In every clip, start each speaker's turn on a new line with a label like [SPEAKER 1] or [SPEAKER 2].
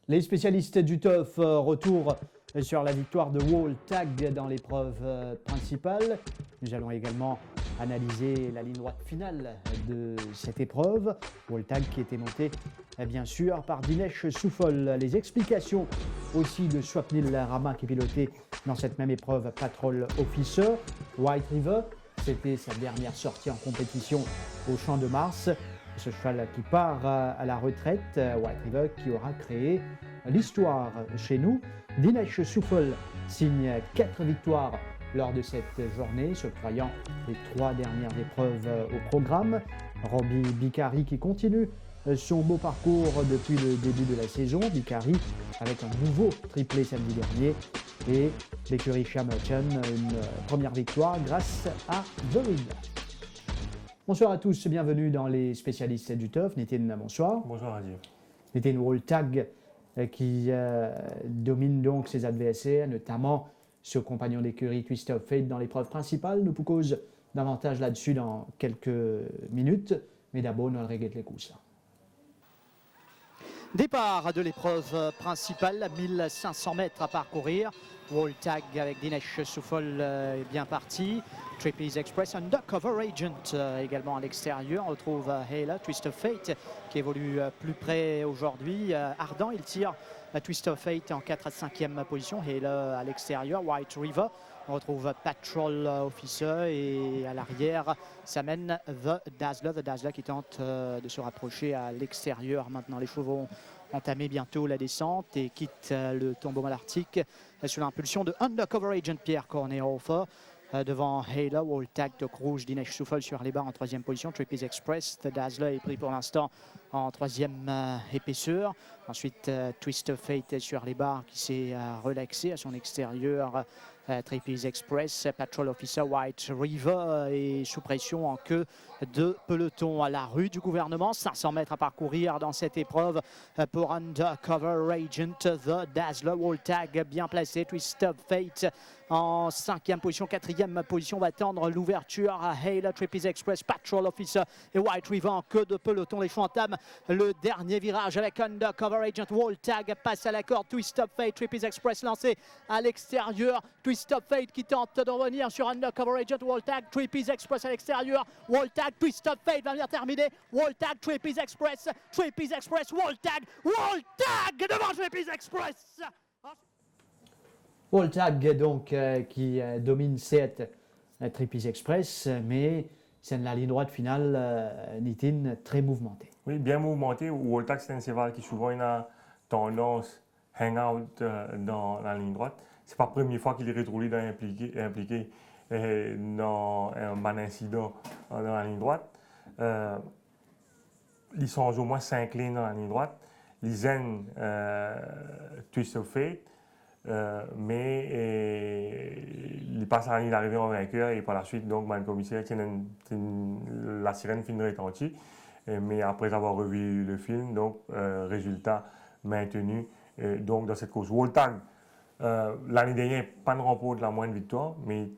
[SPEAKER 1] Les spécialistes du TOF, retour sur la victoire de Wall Tag dans l'épreuve principale. Nous allons également analyser la ligne droite finale de cette épreuve. Wall Tag qui était monté bien sûr par Dinesh Souffol. Les explications aussi de Swapnil Rama qui pilotait dans cette même épreuve Patrol Officer. White River, c'était sa dernière sortie en compétition au Champ de Mars. Ce cheval qui part à la retraite, White River qui aura créé l'histoire chez nous. Dinesh Souffol signe 4 victoires lors de cette journée, s'octroyant les 3 dernières épreuves au programme. Robbie Bicari qui continue son beau parcours depuis le début de la saison. Bicari avec un nouveau triplé samedi dernier. Et l'écurie Shamerton, une première victoire grâce à The Ring. Bonsoir à tous, bienvenue dans les spécialistes du TOF. Nitin, bonsoir.
[SPEAKER 2] Bonsoir Adi.
[SPEAKER 1] Nitin, Wall Tag qui domine donc ses adversaires, notamment ce compagnon d'écurie Twist of Fate dans l'épreuve principale. Nous cause davantage là-dessus dans quelques minutes, mais d'abord nous allons les coups. Départ de l'épreuve principale, 1500 mètres à parcourir. Wall Tag avec Dinesh Souffol est bien parti. Trapeze Express, Undercover Agent également à l'extérieur. On retrouve Hayla, Twist of Fate qui évolue plus près aujourd'hui. Ardent, il tire Twist of Fate en 4 à 5e position. Hayla à l'extérieur, White River. On retrouve Patrol Officer et à l'arrière, ça mène The Dazzler qui tente de se rapprocher à l'extérieur. Maintenant, les chevaux vont entamer bientôt la descente et quittent le tombeau malartique sous l'impulsion de Undercover Agent Pierre Cornéhofer. Devant Hayla, Wall Tag, Doc Rouge, Dinesh Souffol sur les barres en 3e position. Trapeze Express, The Dazzler est pris pour l'instant en 3e épaisseur. Ensuite, Twist of Fate sur les barres qui s'est relaxé à son extérieur. Trapeze Express, Patrol Officer, White River est sous pression en queue de peloton à la rue du gouvernement. 500 mètres à parcourir dans cette épreuve pour Undercover Agent, The Dazzler. Wall Tag bien placé, Twist of Fate en 5e position, 4e position va tendre l'ouverture à Hayla, Trapeze Express, Patrol Officer et White River en queue de peloton. Les chevaux entament le dernier virage avec Undercover Agent. Wall Tag passe à la corde, Twist of Fate, Trapeze Express lancé à l'extérieur. Twist of Fate qui tente de revenir sur Undercover Agent. Wall Tag, Trapeze Express à l'extérieur. Wall Tag, Twist of Fate va venir terminer. Wall Tag, Trapeze Express, Wall Tag devant Trapeze Express. Wall Tag donc qui domine cette Trapeze Express, mais c'est la ligne droite finale, Nitin, très mouvementée.
[SPEAKER 2] Oui, bien mouvementée. Wall Tag, c'est un cheval qui souvent a tendance hang-out dans la ligne droite. C'est pas la première fois qu'il est retrouvé impliqué dans un incident dans la ligne droite. Ils sont au moins 5 lignes dans la ligne droite. Ils aiment Twist of Fate, mais il passe à la ligne d'arrivée en vainqueur et par la suite, donc, le commissaire la sirène finit de retentir. Mais après avoir revu le film, donc, résultat maintenu donc, dans cette course. Wall Tag, l'année dernière, pas de remporte la moindre victoire, mais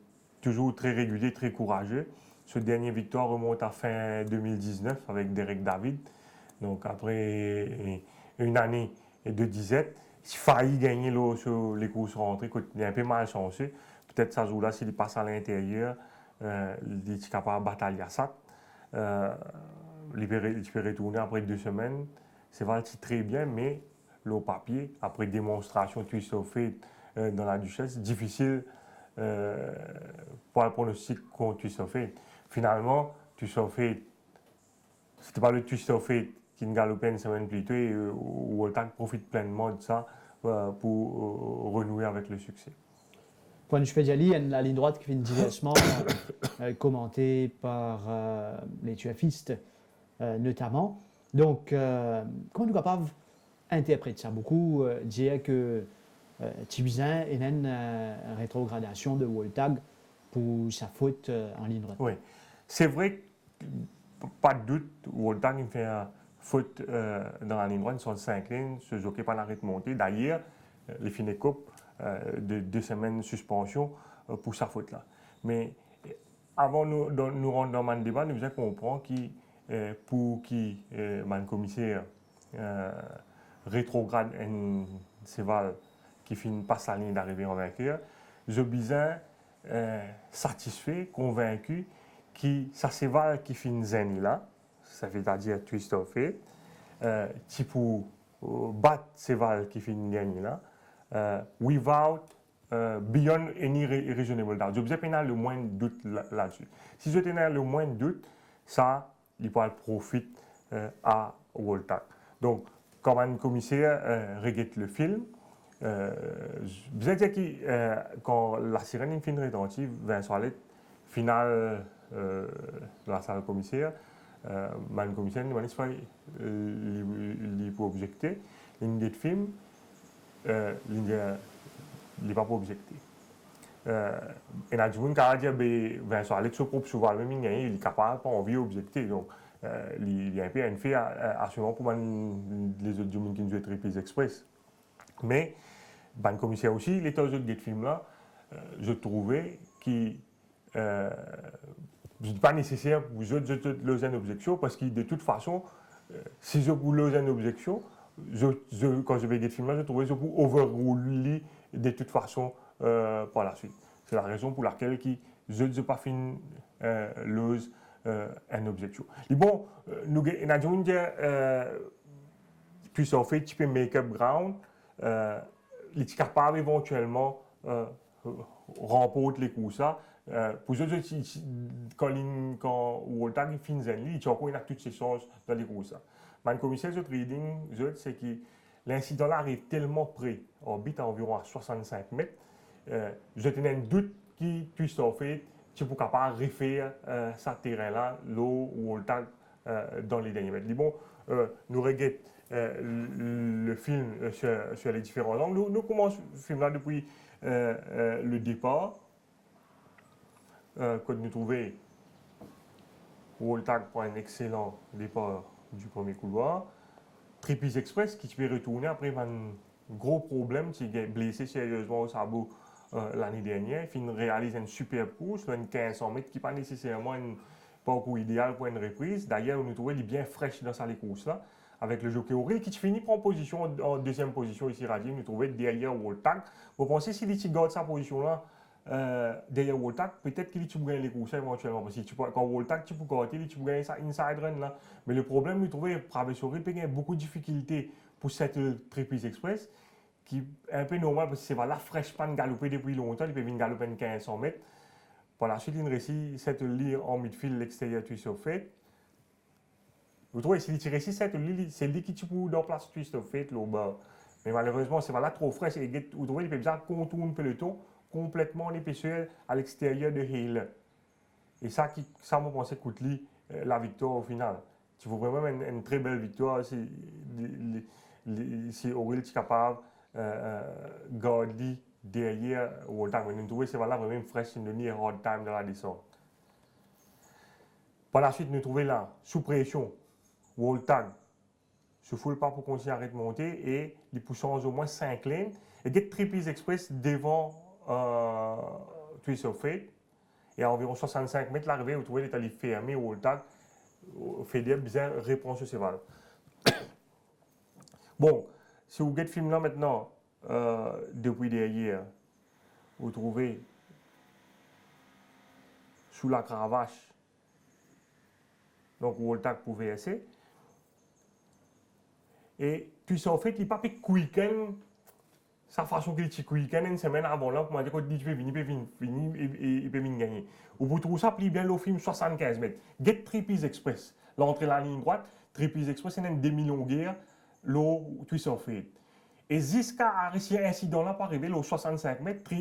[SPEAKER 2] toujours très régulier, très courageux. Ce dernier victoire remonte à fin 2019 avec Derek David. Donc après une année de disette, il a failli gagner sur les courses rentrées. Il est un peu mal chanceux. Peut-être ça joue là, s'il passe à l'intérieur, il est capable de batailler à ça. Il peut retourner après 2 semaines. C'est vrai qu'il très bien, mais au papier, après démonstration Twist of Fate dans la Duchesse, difficile pour le pronostic contre Twist of Fate. Finalement, Twist of Fate, ce n'était pas le Twist of Fate qui galopait une semaine plus tôt et Woltag profite pleinement de ça pour renouer avec le succès.
[SPEAKER 1] Point de vue pédiali, il y a la ligne droite qui fait une diversement commentée par les tuafistes notamment. Donc, comment nous capable interpréter ça? Beaucoup disaient que Tibizin est une rétrogradation de Woltag pour sa faute en ligne droite.
[SPEAKER 2] Oui, c'est vrai, pas de doute, Woltag fait une faute dans la ligne droite sur 5 lignes, se jockey par l'arrêt de montée. D'ailleurs, les Finet Cup de 2 semaines de suspension pour sa faute là. Mais avant nous rendre dans le débat, nous devons comprendre pour qui le commissaire rétrograde un cheval qui finit par sa ligne d'arrivée en vainqueur, je bizarre satisfait, convaincu que ça cheval qui finit zen là, ça veut dire twist of fate, qui pour battre cheval qui finit gagner là, without beyond any reasonable doubt. Je n'ai le moins de doute là-dessus. Si je tenais le moins de doute, ça, il pourra profiter à Woltag. Donc, comme un commissaire regarde le film, je dire que quand la sirène finit rétentive, Vincent Allet, finale de la salle commissaire, le commissaire ne m'a pas objecté. L'idée de film, il n'est pas objecté. Et là, du coup, quand il dit Vincent Allet, son propre cheval, même il est capable, pas envie d'objecter. Donc, il y a un peu une fait assurément pour les autres gens qui nous jouent Triple Express. Mais, le commissaire aussi, les autres de film là, je trouvais que ce n'est pas nécessaire pour vous autres de une objection parce que de toute façon, si je vous une objection, quand je vais le film là, je trouvais que je peux overruler de toute façon par la suite. C'est la raison pour laquelle je n'ai pas fini l'ose une objection. Et bon, nous avons dit puis en fait, tu peux make-up ground. Il est capable éventuellement remporter les coups ça. Pour eux, quand Woltag finit il y a encore toutes ces choses dans les coups ça. Mais le commissaire de trading, c'est que l'incident là arrive tellement près, orbite à environ à 65 mètres. Je tenais un doute qu'il puisse en fait, tu es capable de refaire ce terrain là, l'eau ou Woltag dans les derniers mètres. Bon, nous regardons le film sur les différents angles. Nous commençons le film là depuis le départ. Quand nous trouvons Woltag pour un excellent départ du premier couloir. Triple Express qui peut retourner après un gros problème, qui est blessé sérieusement au sabot l'année dernière. Il réalise une super course, une 1500 mètres qui n'est pas nécessairement un parcours idéal pour une reprise. D'ailleurs, nous trouvons bien fraîche dans sa course là. Avec le jockey Aurel qui finit prend position en deuxième position ici, Radim, nous trouvons derrière Woltag. Vous pensez s'il garde sa position là derrière Woltag, peut-être qu'il peut gagner les courses éventuellement. Parce que quand Woltag, tu peux garder, tu peux gagner sa inside run là. Mais le problème, nous trouvons que Aurel peut gagner beaucoup de difficultés pour cette Triple Express, qui est un peu normal parce que c'est la fraîche panne galoper depuis longtemps, il peut venir galoper 1500 mètres. Par la suite, il réussit cette ligne en midfield, l'extérieur, twist of fate. Vous trouvez, si il réussit cette ligne, c'est lui qui peut dans place twist of fate là bas. Mais malheureusement, c'est là trop fraîche. Vous trouvez, il peut bien contourner le peloton complètement l'épaisseur à l'extérieur de Hale. Et ça, moi, je pense, coûte lui la victoire au final. Tu vois vraiment une très belle victoire si Aurel est capable de garder derrière Woltag. Mais nous trouvons que c'est là vraiment fraîche, il donne un hard time dans la descente. Par la suite, nous trouvons là, sous pression, Woltag se foule pas pour continuer à arrêter de monter et il pousse au moins 5 lignes. Et Get Triple Express devant Twist of Fate. Et à environ 65 mètres, l'arrivée, vous trouvez l'état fermé, Woltag fait bien répondre sur ces valeurs. Bon, si vous regardez le film là maintenant, depuis derrière, vous trouvez sous la cravache, donc Woltag pour VSC. Et puis en fait, il n'y a pas de quick-end, sa façon qu'il est quick-end une semaine avant là, pour m'a dit qu'il peut venir, il peut venir gagner. Vous trouvez ça plus bien le film 75 mètres. Get Triple Express, l'entrée de la ligne droite, Trapeze Express, c'est une demi-longueur, le Twist of Fate. Et jusqu'à ce incident-là, pour arriver au 65 mètres,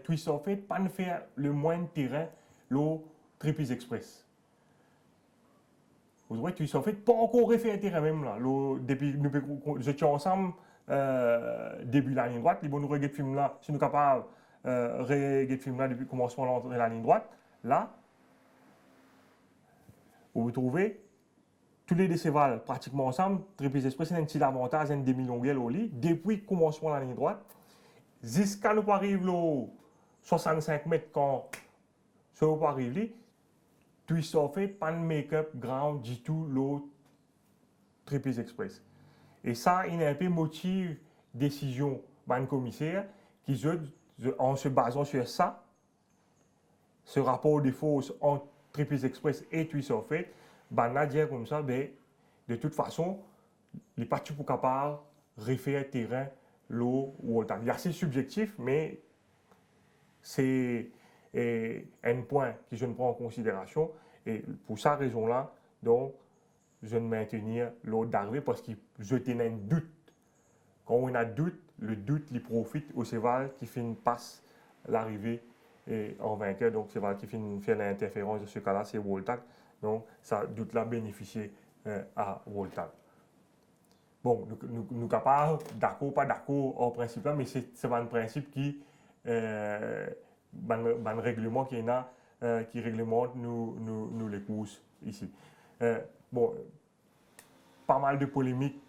[SPEAKER 2] Twist of Fate pas faire le moindre terrain, le Trapeze Express. Vous voyez, Twist of Fate pas encore refait un terrain même là. Depuis nous étions ensemble, début de la ligne droite, les bons nous regardent le film là, si nous sommes capables de regarder le film là depuis le commencement de l'entrée de la ligne droite, là, vous trouvez tous les deux cévals pratiquement ensemble. Trapeze Express, c'est un petit avantage, une demi-longueur au lit. Depuis le commencement de la ligne droite, jusqu'à nous arriver au 65 mètres quand ça va arriver, Twist of Fate, pas de make-up grand du tout, le Trapeze Express. Et ça, il y a un peu motive décision d'un commissaire qui, en se basant sur ça, ce rapport de force entre Trapeze Express et Twist of Fate, ben, dire comme ça, ben, de toute façon, les parties pour capable de refaire terrain, l'eau ou autant. Il y a assez subjectif, mais c'est un point que je ne prends en considération. Et pour cette raison-là, donc, je ne maintenir l'autre d'arrivée parce que je tenais un doute. Quand on a doute, le doute il profite au cheval qui fait une passe l'arrivée en vainqueur. Donc, cheval qui fait l'interférence de ce cas-là, c'est Woltag. Donc, ça doute-là bénéficier à Woltag. Bon, nous sommes capables, d'accord, pas d'accord en principe, là, mais c'est un principe qui, un règlement qui est là, qui réglemente nous les courses ici. Bon, pas mal de polémiques,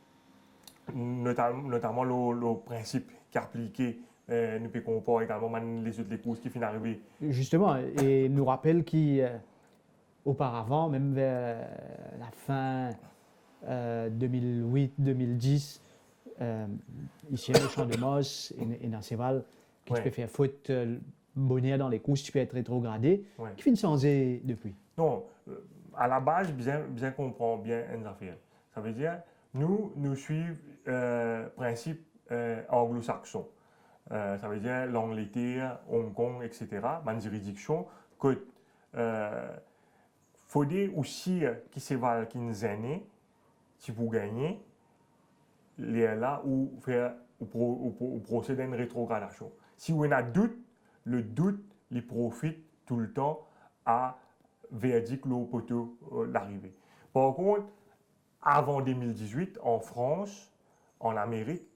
[SPEAKER 2] notamment le principe qui est appliqué, nous pouvons comparer également les autres courses qui finissent d'arriver.
[SPEAKER 1] Justement, et nous rappelle qu'auparavant, même vers la fin 2008-2010, ici, au Champ de Mosse et dans Céval, qui tu peux faire faute bonnière dans les courses, tu peux être rétrogradé, qui finit sans depuis.
[SPEAKER 2] Non, à la base, bien comprendre bien une affaire. Ça veut dire, nous suivons principe anglo-saxon. Ça veut dire l'Angleterre, Hong Kong, etc. Une juridiction que faut dire aussi qui se va qui nous aînés, si vous gagnez, les là ou faire ou procéder à une rétrogradation. Si vous avez un doute, le doute, il profite tout le temps à verdict le poteau l'arrivée. Par contre, avant 2018, en France, en Amérique,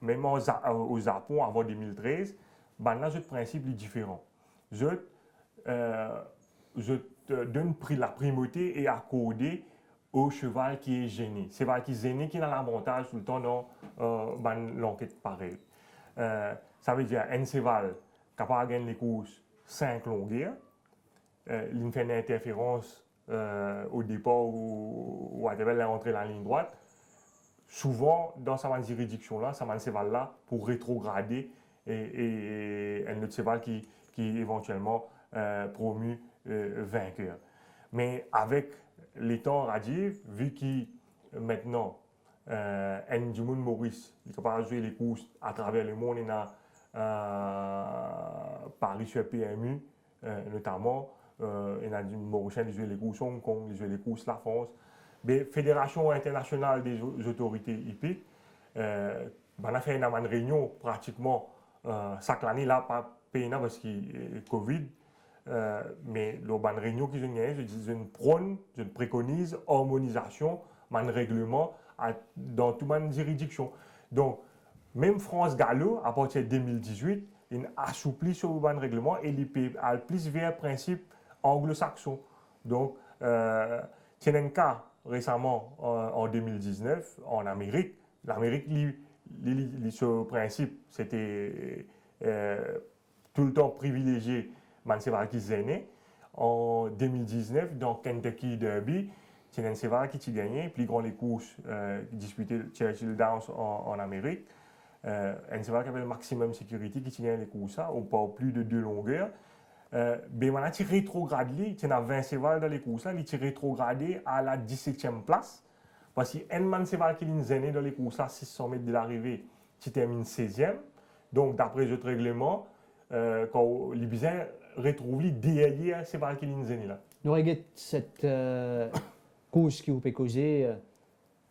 [SPEAKER 2] même au Japon, avant 2013, ben là, ce principe est différent. Je donne la primauté et accordé au cheval qui est gêné. Cheval qui est gêné, qui a l'avantage tout le temps dans l'enquête pareille. Ça veut dire un cheval capable de gagner les courses 5 longueurs, il fait une interférence au départ ou à l'entrée de la ligne droite. Souvent, dans sa juridiction-là, ça cheval-là pour rétrograder et un autre cheval qui éventuellement promu vainqueur. Mais avec les temps radiés, vu qu'il maintenant, Ndjimoun Maurice, il est capable de jouer les courses à travers le monde, il a Paris sur PMU, notamment, il a dit Mauricien de jouer les courses Hong Kong, de jouer les courses la France. Mais Fédération internationale des autorités hippiques, on a fait une réunion pratiquement chaque année, là, pas payé parce qu'il y a Covid. Mais la bonne réunion qui je préconise harmonisation, man règlement dans toute ma juridiction. Donc, même France Gallo, à partir de 2018, il assouplit sur le bon règlement et il a plus vers le principe anglo-saxon. Donc, c'est un cas récemment en 2019 en Amérique. L'Amérique, ce principe, c'était tout le temps privilégié. Cheval qui est né en 2019 dans Kentucky Derby, c'est un cheval qui a gagné, plus grand les courses disputées Churchill Downs en Amérique. Un cheval qui avait le maximum de sécurité qui a gagné les courses, ou pas plus de 2 longueurs. Mais maintenant, il rétrograde, il y a 20 chevals dans les courses, il est rétrogradé à la 17e place. Parce qu'un cheval qui est né dans les courses, 600 mètres de l'arrivée, il termine 16e. Donc, d'après notre règlement, quand les Bizins retrouvent derrière cheval qui est né là.
[SPEAKER 1] Nous regardons cette course qui vous peut causer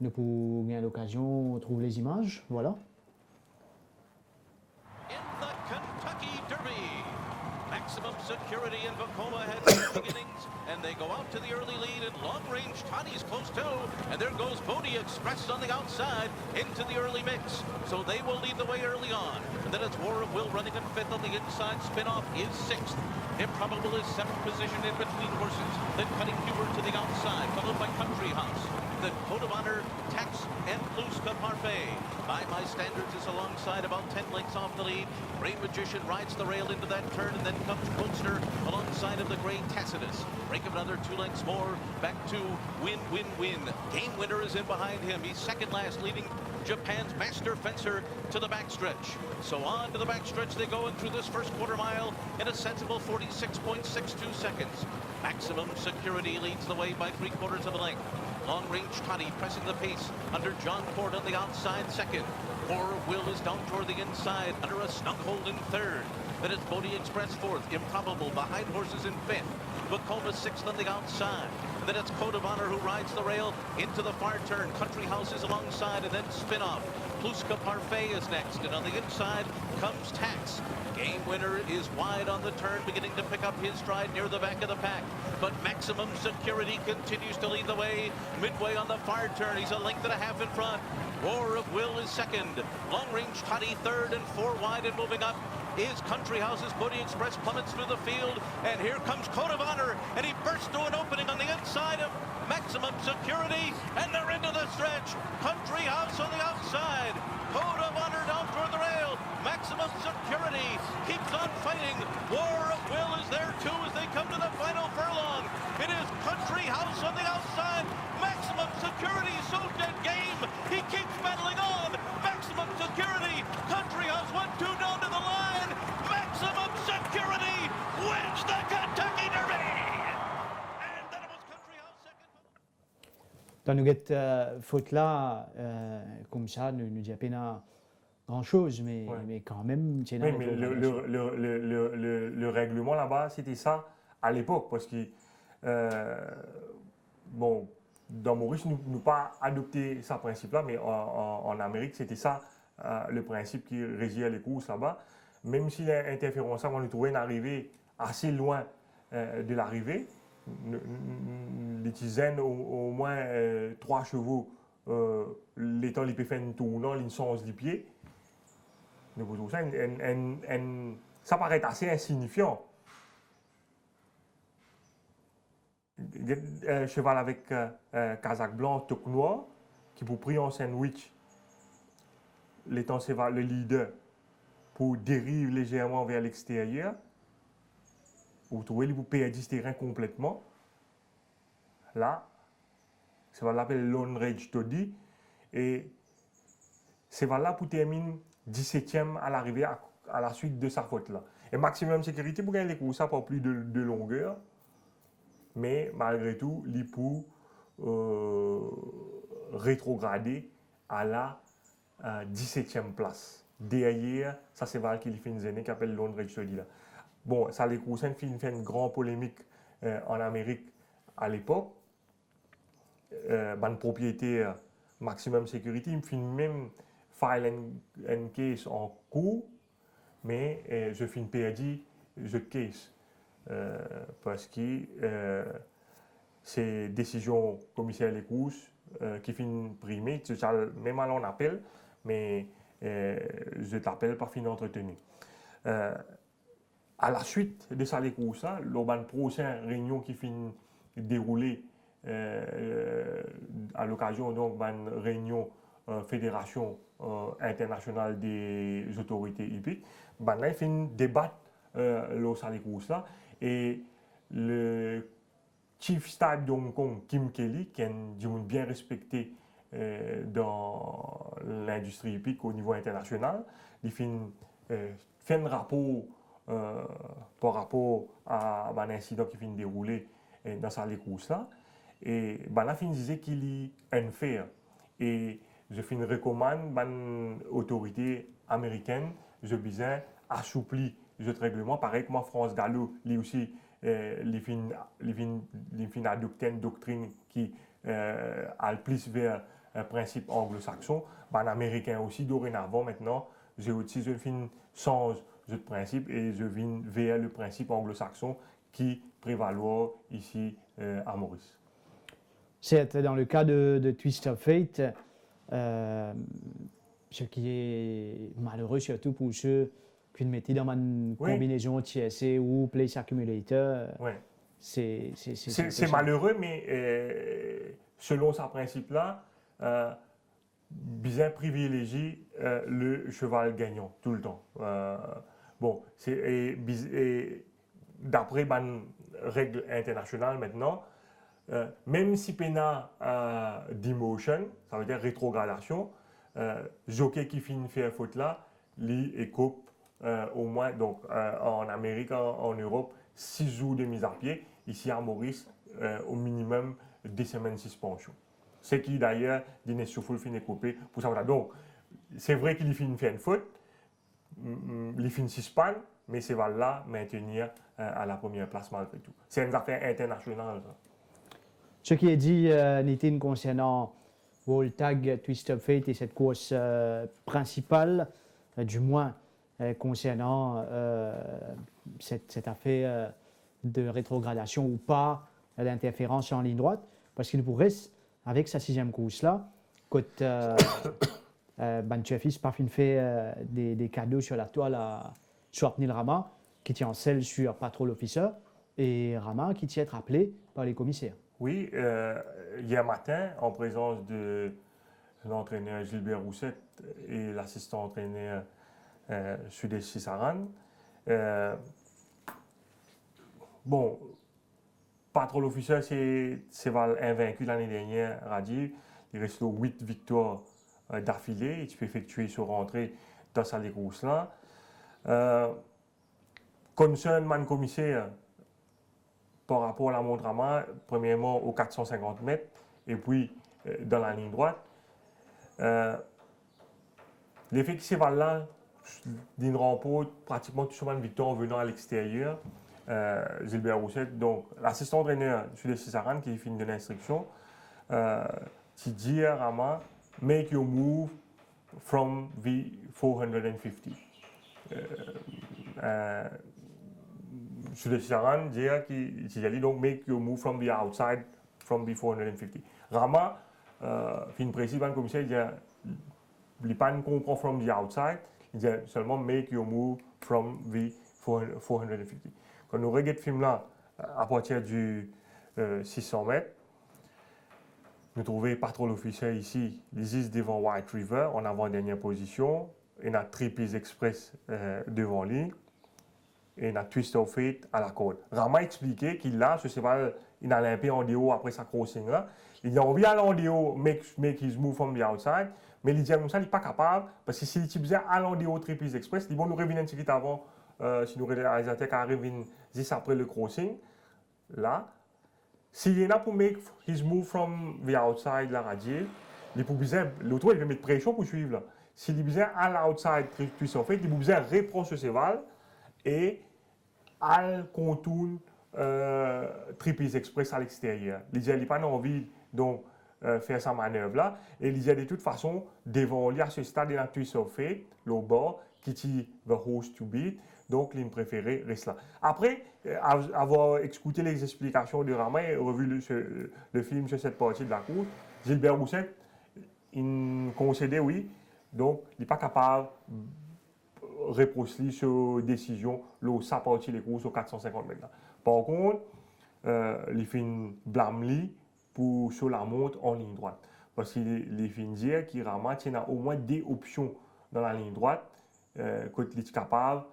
[SPEAKER 1] nous pouvons gagner l'occasion, on trouve les images, voilà.
[SPEAKER 3] In the Kentucky Derby, Maximum Security in Vacoma had good beginnings, and they go out to the early lead, and Long Range Toddy's close too, and there goes Bodie Express on the outside into the early mix, so they will lead the way early on, and then it's War of Will running in fifth on the inside. Spinoff is sixth. Improbable is seventh position in between horses, then Cutting Hubert to the outside, followed by Country House. The Code of Honor, Tax, and Pluska Parfait. By My Standards is alongside, about 10 lengths off the lead. Gray Magician rides the rail into that turn, and then comes Poster alongside of the Gray Tacitus. Break of another 2 lengths more, back to Win, Win, Win. Game Winner is in behind him. He's second last, leading Japan's Master Fencer to the backstretch. So on to the backstretch they go, and through this first quarter mile in a sensible 46.62 seconds. Maximum Security leads the way by 3/4 of a length. Long Range Toddy pressing the pace under John Ford on the outside second. War of Will is down toward the inside under a snug hold in third. Then it's Bodie Express fourth. Improbable behind horses in fifth. Vacoma sixth on the outside. And then it's Code of Honor who rides the rail into the far turn. Country House is alongside, and then Spinoff. Pluska Parfait is next, and on the inside comes Tax. Game Winner is wide on the turn, beginning to pick up his stride near the back of the pack. But Maximum Security continues to lead the way. Midway on the far turn, he's a length and a half in front. War of Will is second. Long Range Toddy third, and 4 wide and moving up is Country House's Bodie Express plummets through the field. And here comes Code of Honor, and he bursts through an opening on the inside of Maximum Security, and they're into the stretch. Country House on the outside. Code of Honor down toward the rail. Maximum Security keeps on fighting. War of Will is there too as they come to the final furlong. It is Country House on the outside. Maximum Security is so dead game. He keeps battling on. Maximum Security. Country House 1-2 down to the line. Maximum Security wins the Kentucky Derby. And then it was Country House second.
[SPEAKER 1] Dans nous faute là, comme ça, nous dit à peine grand-chose, mais,
[SPEAKER 2] Ouais.
[SPEAKER 1] mais quand même, c'est
[SPEAKER 2] Oui, mais le règlement là-bas, c'était ça à l'époque, parce que, bon, dans Maurice, nous n'avons pas adopté ce principe-là, mais en Amérique, c'était ça le principe qui régiait les courses là-bas. Même si l'interférence, on nous trouvait une arrivée assez loin de l'arrivée, les dizaines au moins 3 chevaux, l'étant les fait un tournant, ils sont les pieds. Nous trouvons ça, ça paraît assez insignifiant. Cheval avec casaque blanc, toque noir, qui vous prie en sandwich, l'étant le leader, pour dérive légèrement vers l'extérieur. Vous trouvez, vous perdez ce terrain complètement. Là, ça va l'appeler Lone Range Toddy. Et c'est là pour terminer 17e à l'arrivée à la suite de sa faute là. Et Maximum Sécurité pour gagner les courses, ça pas plus de longueur. Mais malgré tout, il peut rétrograder à la 17e place. Derrière, ça c'est Val qui fait une zone qui appelle Lone Range Toddy là. Bon, ça les courses fait une grande polémique en Amérique à l'époque. Ban propriétaire Maximum Security, il me fait même file and case en cours, mais je fais une perdu, je case. Parce que c'est décision commissaire des courses qui finit primée, même à l'on appelle, mais je t'appelle par fin entretenu. À la suite de ça, les courses, lors d'une prochaine réunion qui finit déroulée à l'occasion d'une réunion fédération internationale des autorités hippiques, là, il fait un débat lors de les courses là, et le chief stade de Hong Kong, Kim Kelly, qui est bien respecté dans l'industrie hippique au niveau international, il fait un rapport par rapport à un incident qui finit déroulé dans sa les courses là. Et là, il disait qu'il est unfair. Et je recommande à l'autorité américaine, je besoin assouplir ce règlement. Pareil que moi, France Gallo, lui aussi, il fin adopté une doctrine qui a plus vers principe anglo-saxon, ben, américain aussi, dorénavant, maintenant, je viens change de principe et je viens vers le principe anglo-saxon qui prévaloir ici à Maurice.
[SPEAKER 1] C'est dans le cas de Twist of Fate, ce qui est malheureux surtout pour ceux qui mettent dans une combinaison TSA ou Place Accumulator.
[SPEAKER 2] Ouais.
[SPEAKER 1] C'est
[SPEAKER 2] malheureux, mais selon ce principe-là, bien privilégie le cheval gagnant tout le temps. D'après une règle internationale maintenant, même si pena demotion, ça veut dire rétrogradation, jockey qui finit faire faute là, lui écope au moins, donc en Amérique, en Europe, 6 jours de mise à pied. Ici à Maurice, au minimum 2 semaines de suspension. Ce qui d'ailleurs, Dinesh Souffle finit coupé pour ça. Donc, c'est vrai qu'il finit faire une faute, il finit suspendre, mais c'est là maintenir à la première place malgré tout. C'est une affaire internationale. Ça.
[SPEAKER 1] Ce qui est dit, Nitin, concernant World Tag, Twist of Fate et cette course principale, du moins concernant cette affaire de rétrogradation ou pas d'interférence en ligne droite, parce qu'il pourrait, avec sa 6e course-là, quand Banchefis Parfin fait des cadeaux sur la toile à Swapnil Rama, qui tient en selle sur Patrol Officer, et Rama qui tient être appelé par les commissaires.
[SPEAKER 2] Oui, hier matin, en présence de l'entraîneur Gilbert Roussette et l'assistant entraîneur Sudhesh Sisaran, Patrol Officer, c'est invaincu l'année dernière, Rajiv. Il reste 8 victoires d'affilée. Il peut effectuer sur rentrée dans sa course-là. Concerne man commissaire par rapport à la montre à main, premièrement aux 450 mètres et puis dans la ligne droite. L'effet qui s'évale là, d'une remporte pratiquement tout une victoire en venant à l'extérieur. Gilbert Roussette, donc l'assistant entraîneur Sudhesh Sisaran qui finit de l'instruction, qui dit à Rama, make your move from the 450. Sudhesh Sisaran dit qu'il donc make your move from the outside from the 450. Rama, fin précis, le commissaire dit, il ne comprend pas from the outside, il dit seulement make your move from the 450. Quand nous regardons ce film-là, à partir du 600 mètres, nous trouvons Patrol Officer ici, les devant White River, en avant-dernière position, et on a Trapeze Express devant lui, et on a Twist of Fate à la côte. Rama a expliqué qu'il a, ce cheval, il a limpé en déo après sa crossing là. Il a envie d'aller en déo, make his move from the outside, mais il dit comme ça, il n'est pas capable, parce que s'il faisait aller en déo Trapeze Express, il va nous revenir un petit peu avant. Si nous réalisateurs qui arrivent juste après le crossing, là, s'il est là pour make his move from the outside, la radier, l'autre il peut mettre pression pour suivre. S'il est besoin à l'outside, Twist of Fate, il peut besoin reprendre ce cheval et à contourne Trapeze Express à l'extérieur. Il n'a pas envie donc faire sa manœuvre là, et il a de toute façon devant lui à ce stade de la Twist of Fate, le bord qui dit the horse to beat. Donc, l'hymne préféré reste là. Après avoir écouté les explications de Rama et revu le film sur cette partie de la course, Gilbert Roussette, il concédait oui. Donc, il n'est pas capable de répondre sur décision, sa partie des courses aux 450 mètres. Par contre, il fait blâme pour sur la montre en ligne droite. Parce qu'il fait dire qu'il Rama a au moins des options dans la ligne droite, quand il est capable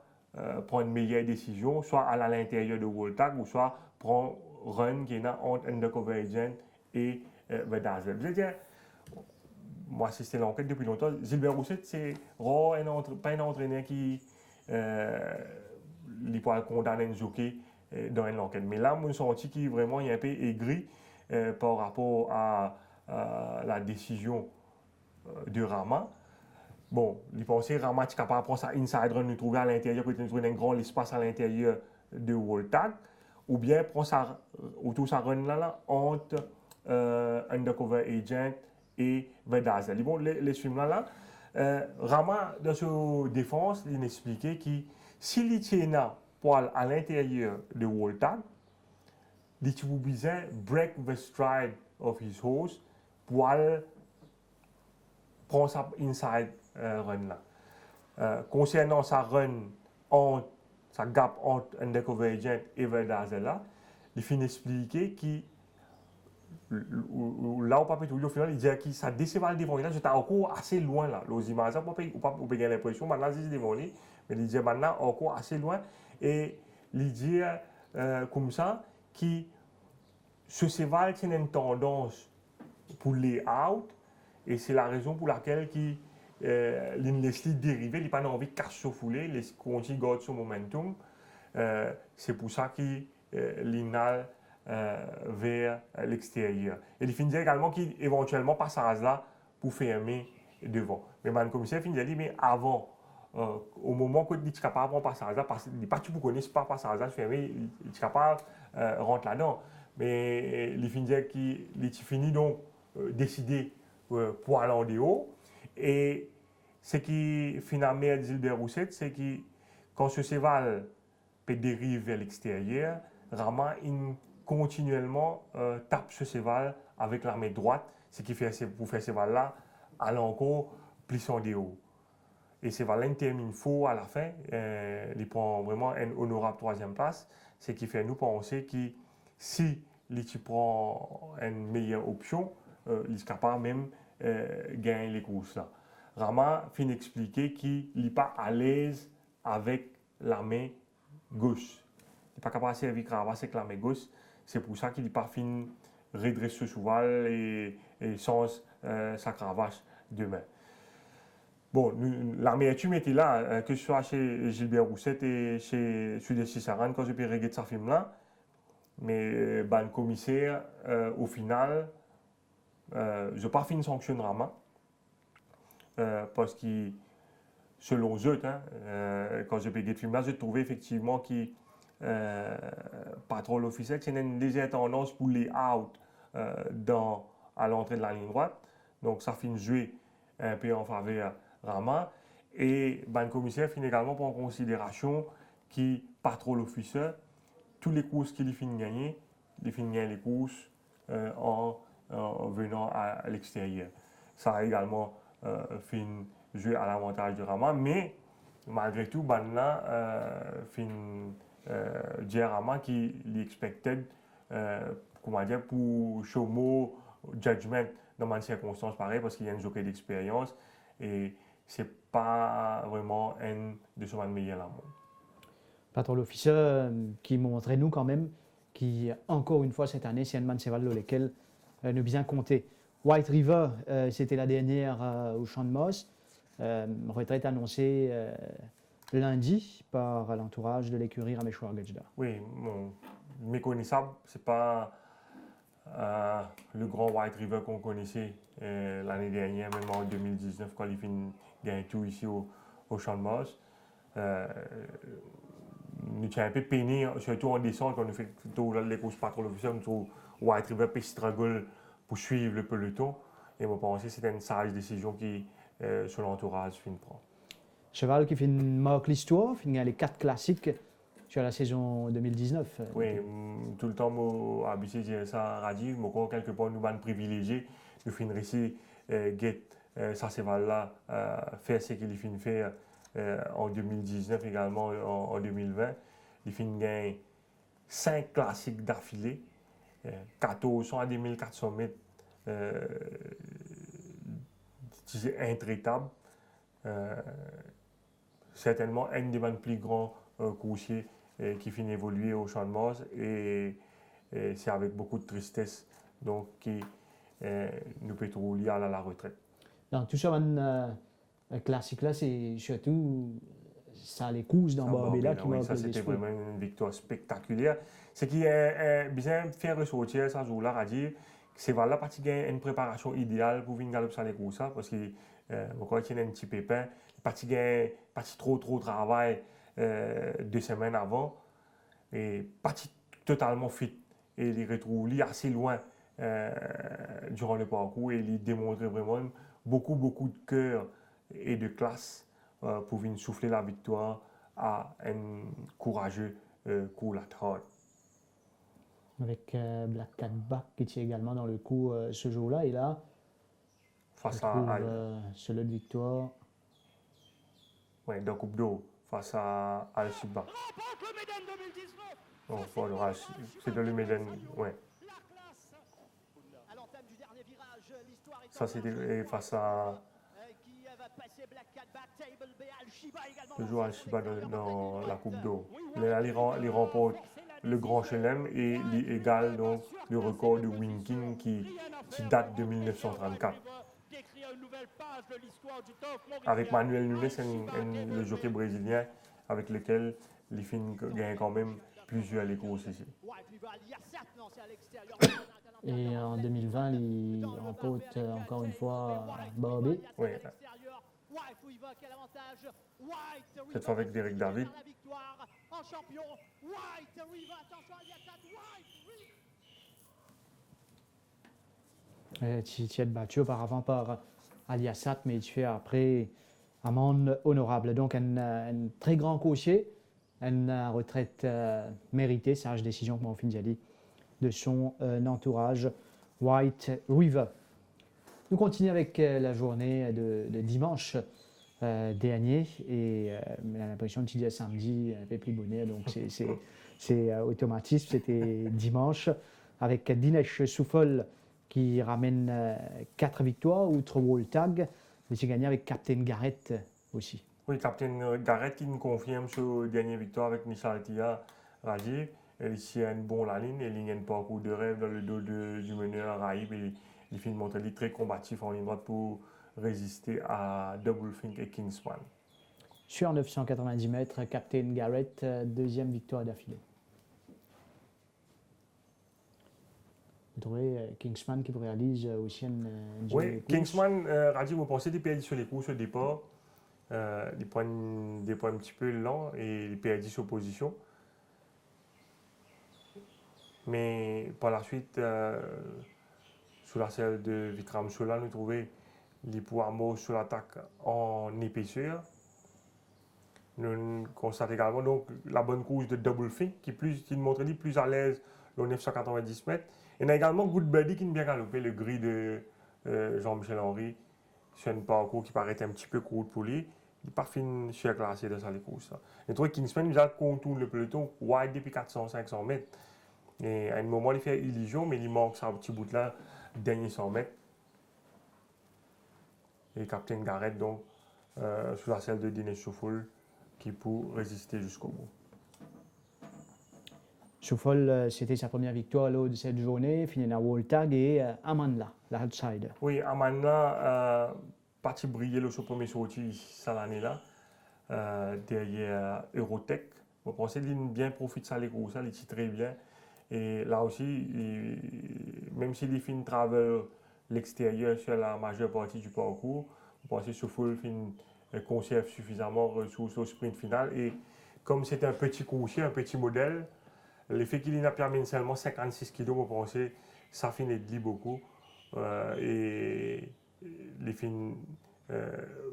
[SPEAKER 2] prendre une meilleure décision, soit à l'intérieur de World Tag ou soit prendre run qui est entre Undercover Agent et The Dazzler. Je veux dire, moi, c'est l'enquête depuis longtemps. Gilbert Roussette, c'est pas un entraîneur qui peut condamner un jockey dans une enquête. Mais là, je me sens qu'il vraiment un peu aigri par rapport à la décision de Rama. Bon, il pensait Rama est capable de prendre sa inside run, nous trouver à l'intérieur, peut-être trouver un grand espace à l'intérieur de World Tag, ou bien prendre autour sa run là entre Undercover Agent et Verdazel. Bon, les films-là, Rama, dans sa défense, il expliquait que s'il tient là pour aller à l'intérieur de Woltag, il a besoin de break the stride of his horse pour aller prendre sa inside run là. Concernant sa run, sa gap entre Undercover Agent et Verdazel là, il finit expliquer que là, on peut tout au final, il dit que ça décevait devant là, j'étais encore assez loin là. Les images, on peut gagner l'impression, maintenant, c'est devant lui, mais il dit maintenant encore assez loin. Et il dit comme ça, que ce cheval a une tendance pour les out, et c'est la raison pour laquelle il laisse dériver, il n'a pas envie de casser au foulé, il continue de garder son momentum. C'est pour ça qu'il l'inale vers l'extérieur. Et il finit également qu'éventuellement passage là pour fermer devant. Mais le commissaire finit dit mais avant, au moment que tu es capable de passage là, il pas tu ne connais pas passage là fermé, il est capable de rentrer là-dedans. Mais il finit donc décider pour aller en dehors. Et ce qui finalement dit de Roussette, c'est que quand ce cheval peut dériver vers l'extérieur, Rama continuellement tape ce cheval avec la main droite, ce qui fait pour faire ce cheval-là aller encore plus en dehors. Et ce cheval-là termine faux à la fin, il prend vraiment une honorable troisième place, ce qui fait nous penser que si il prend une meilleure option, il est capable même de gagner les courses là. Rama finit expliquer qu'il n'est pas à l'aise avec la main gauche. Il n'est pas capable de servir cravache avec la main gauche. C'est pour ça qu'il n'est pas fin redresser ce cheval et change sa cravache de main. Bon, la meilleure était là, que ce soit chez Gilbert Roussette et chez Sudès Saran, quand je peux regarder ce film-là. Mais le commissaire, au final, je n'ai pas fait une sanction de Rama. Parce que, selon eux, quand j'ai payé le film-là, j'ai trouvé effectivement que Patrol Officiel, c'est une légère tendance pour les out à l'entrée de la ligne droite. Donc, ça finit jouer un peu en faveur de Rama. Et le commissaire finit également prendre en considération que Patrol Officiel, tous les courses qu'il finit gagner, il finit gagner les courses en venant à l'extérieur. Ça a également fin jouer à l'avantage de Rama, mais malgré tout, fin dire Rama qui l'expected comment dire, pour show more judgment dans une circonstance pareille parce qu'il y a une jockey d'expérience et c'est pas vraiment un de son meilleur là.
[SPEAKER 1] Patron l'officier qui montrait nous quand même qui encore une fois cette année c'est un man cheval dans lequel nous bien compter. White River, c'était la dernière au Champ de Moss. Retraite annoncée lundi par l'entourage de l'écurie Rameshwar Gajda.
[SPEAKER 2] Oui, bon, méconnaissable, c'est pas le grand White River qu'on connaissait l'année dernière, même en 2019 quand il gagne tout ici au Champ de Moss. Nous sommes un peu peinés, surtout en descente, quand nous faisons les courses Patrol Officiel, nous trouvons White River peut struggle pour suivre le peloton. Et je pense que c'est une sage décision qui, sur l'entourage, prend.
[SPEAKER 1] Cheval qui fait marque l'histoire, finit les 4 classiques sur la saison 2019.
[SPEAKER 2] Oui, tout le temps, je suis habitué de dire ça à Radio, mais quand quelque part nous sommes privilégiés, nous finissons ici, ça cheval-là, faire ce qu'il finit faire en 2019 également en 2020. Il finit gagner 5 classiques d'affilée. 1400 à 2400 mètres, c'est intraitable. Certainement un des plus grands coursiers qui finit évoluer au Champ de Moss et c'est avec beaucoup de tristesse donc qui nous peut trouver à la retraite.
[SPEAKER 1] Dans tout ça, classique là, c'est surtout ça les courses dans Barbella qui
[SPEAKER 2] oui, ça c'était vraiment une victoire spectaculaire. Ce qui est bien fait ressortir ce jour-là, à dire que c'est là parce qu'il y a une préparation idéale pour venir galoper sur les courses parce que quand il y a un petit pépin, parce qu'il y a pas trop de travail 2 semaines avant et pas totalement fit et il retrouve lui assez loin durant le parcours et il démontrait vraiment beaucoup de cœur et de classe pour venir souffler la victoire à un courageux Cool Hard.
[SPEAKER 1] Avec Black Cat Back qui tient également dans le coup ce jour-là. Et là,
[SPEAKER 2] Face
[SPEAKER 1] on trouve
[SPEAKER 2] à
[SPEAKER 1] ce lot de victoire.
[SPEAKER 2] ouais, dans Coupe d'eau, face à Al-Shiba. Oh, voilà, c'est dans le Méden, ouais. Ça, c'était face à toujours Al-Shiba dans la Coupe d'eau. Là, il remporte le Grand Chelem et il égale donc le record de Winking qui date de 1934. Avec Manuel Nunes, le jockey brésilien avec lequel les filles gagnent quand même plusieurs les courses ici.
[SPEAKER 1] Et en 2020, il remporte encore une fois Bobby.
[SPEAKER 2] Oui. Cette fois avec Derek David.
[SPEAKER 1] Tu es battu auparavant par Aliasat, mais tu fais après amende honorable. Donc un très grand cocher, une retraite méritée, sage décision comme on dit de son entourage White River. Nous continuons avec la journée de dimanche dernier et l'impression que tu dis samedi un peu plus bonnet, donc c'est automatisme. C'était dimanche avec Dinesh Souffol qui ramène 4 victoires, outre Wall Tag, mais j'ai gagné avec Captain Garrett aussi.
[SPEAKER 2] Oui, Captain Garrett qui nous confirme sa dernière victoire avec Michal Tia Rajiv. Ici, a une bonne la ligne, il y a un parcours de rêve dans le dos du meneur Raïb et il fait une montée très combatif en ligne droite pour résister à Double Fink et Kingsman.
[SPEAKER 1] Sur 990 mètres, Captain Garrett, deuxième victoire d'affilée. Vous trouvez Kingsman qui réalise aussi une
[SPEAKER 2] oui, Kingsman, Rajiv, vous pensez des perdu sur les courses au départ, des points un petit peu lents et il perdit sur position. Mais par la suite, sous la selle de Vikram Chola, nous trouvons les pouvoirs morts sur l'attaque en épaisseur. Nous constatons également donc, la bonne course de Double Fink qui montre plus à l'aise aux 990 mètres. Et on a également Good Buddy qui nous bien galopé le gris de Jean-Michel Henry sur un parcours qui paraît un petit peu court pour lui. Il n'est pas fin surclassé dans sa course. Et trouve Kingsman nous a contourné le peloton wide depuis 400-500 mètres. Et à un moment, il fait illusion, mais il manque ça un petit bout là, dernier 100 mètres. Et Captain Garrett, donc, sous la selle de Dinesh Souffol, qui peut résister jusqu'au bout.
[SPEAKER 1] Souffol, c'était sa première victoire lors de cette journée, fini à Wall Tag et Amanla, l'outsider.
[SPEAKER 2] Oui, Amanla, parti briller sur le premier sortie cette année-là, derrière Eurotech. Je pense qu'il bien profite de ça, les courses, il tire très bien. Et là aussi, même s'il fait une travel l'extérieur sur la majeure partie du parcours, je pense que Souffol conserve suffisamment de ressources au sprint final. Et comme c'est un petit coursier, un petit modèle, le fait qu'il n'a permis seulement 56 kg, je pense que ça finit de beaucoup. Et les fins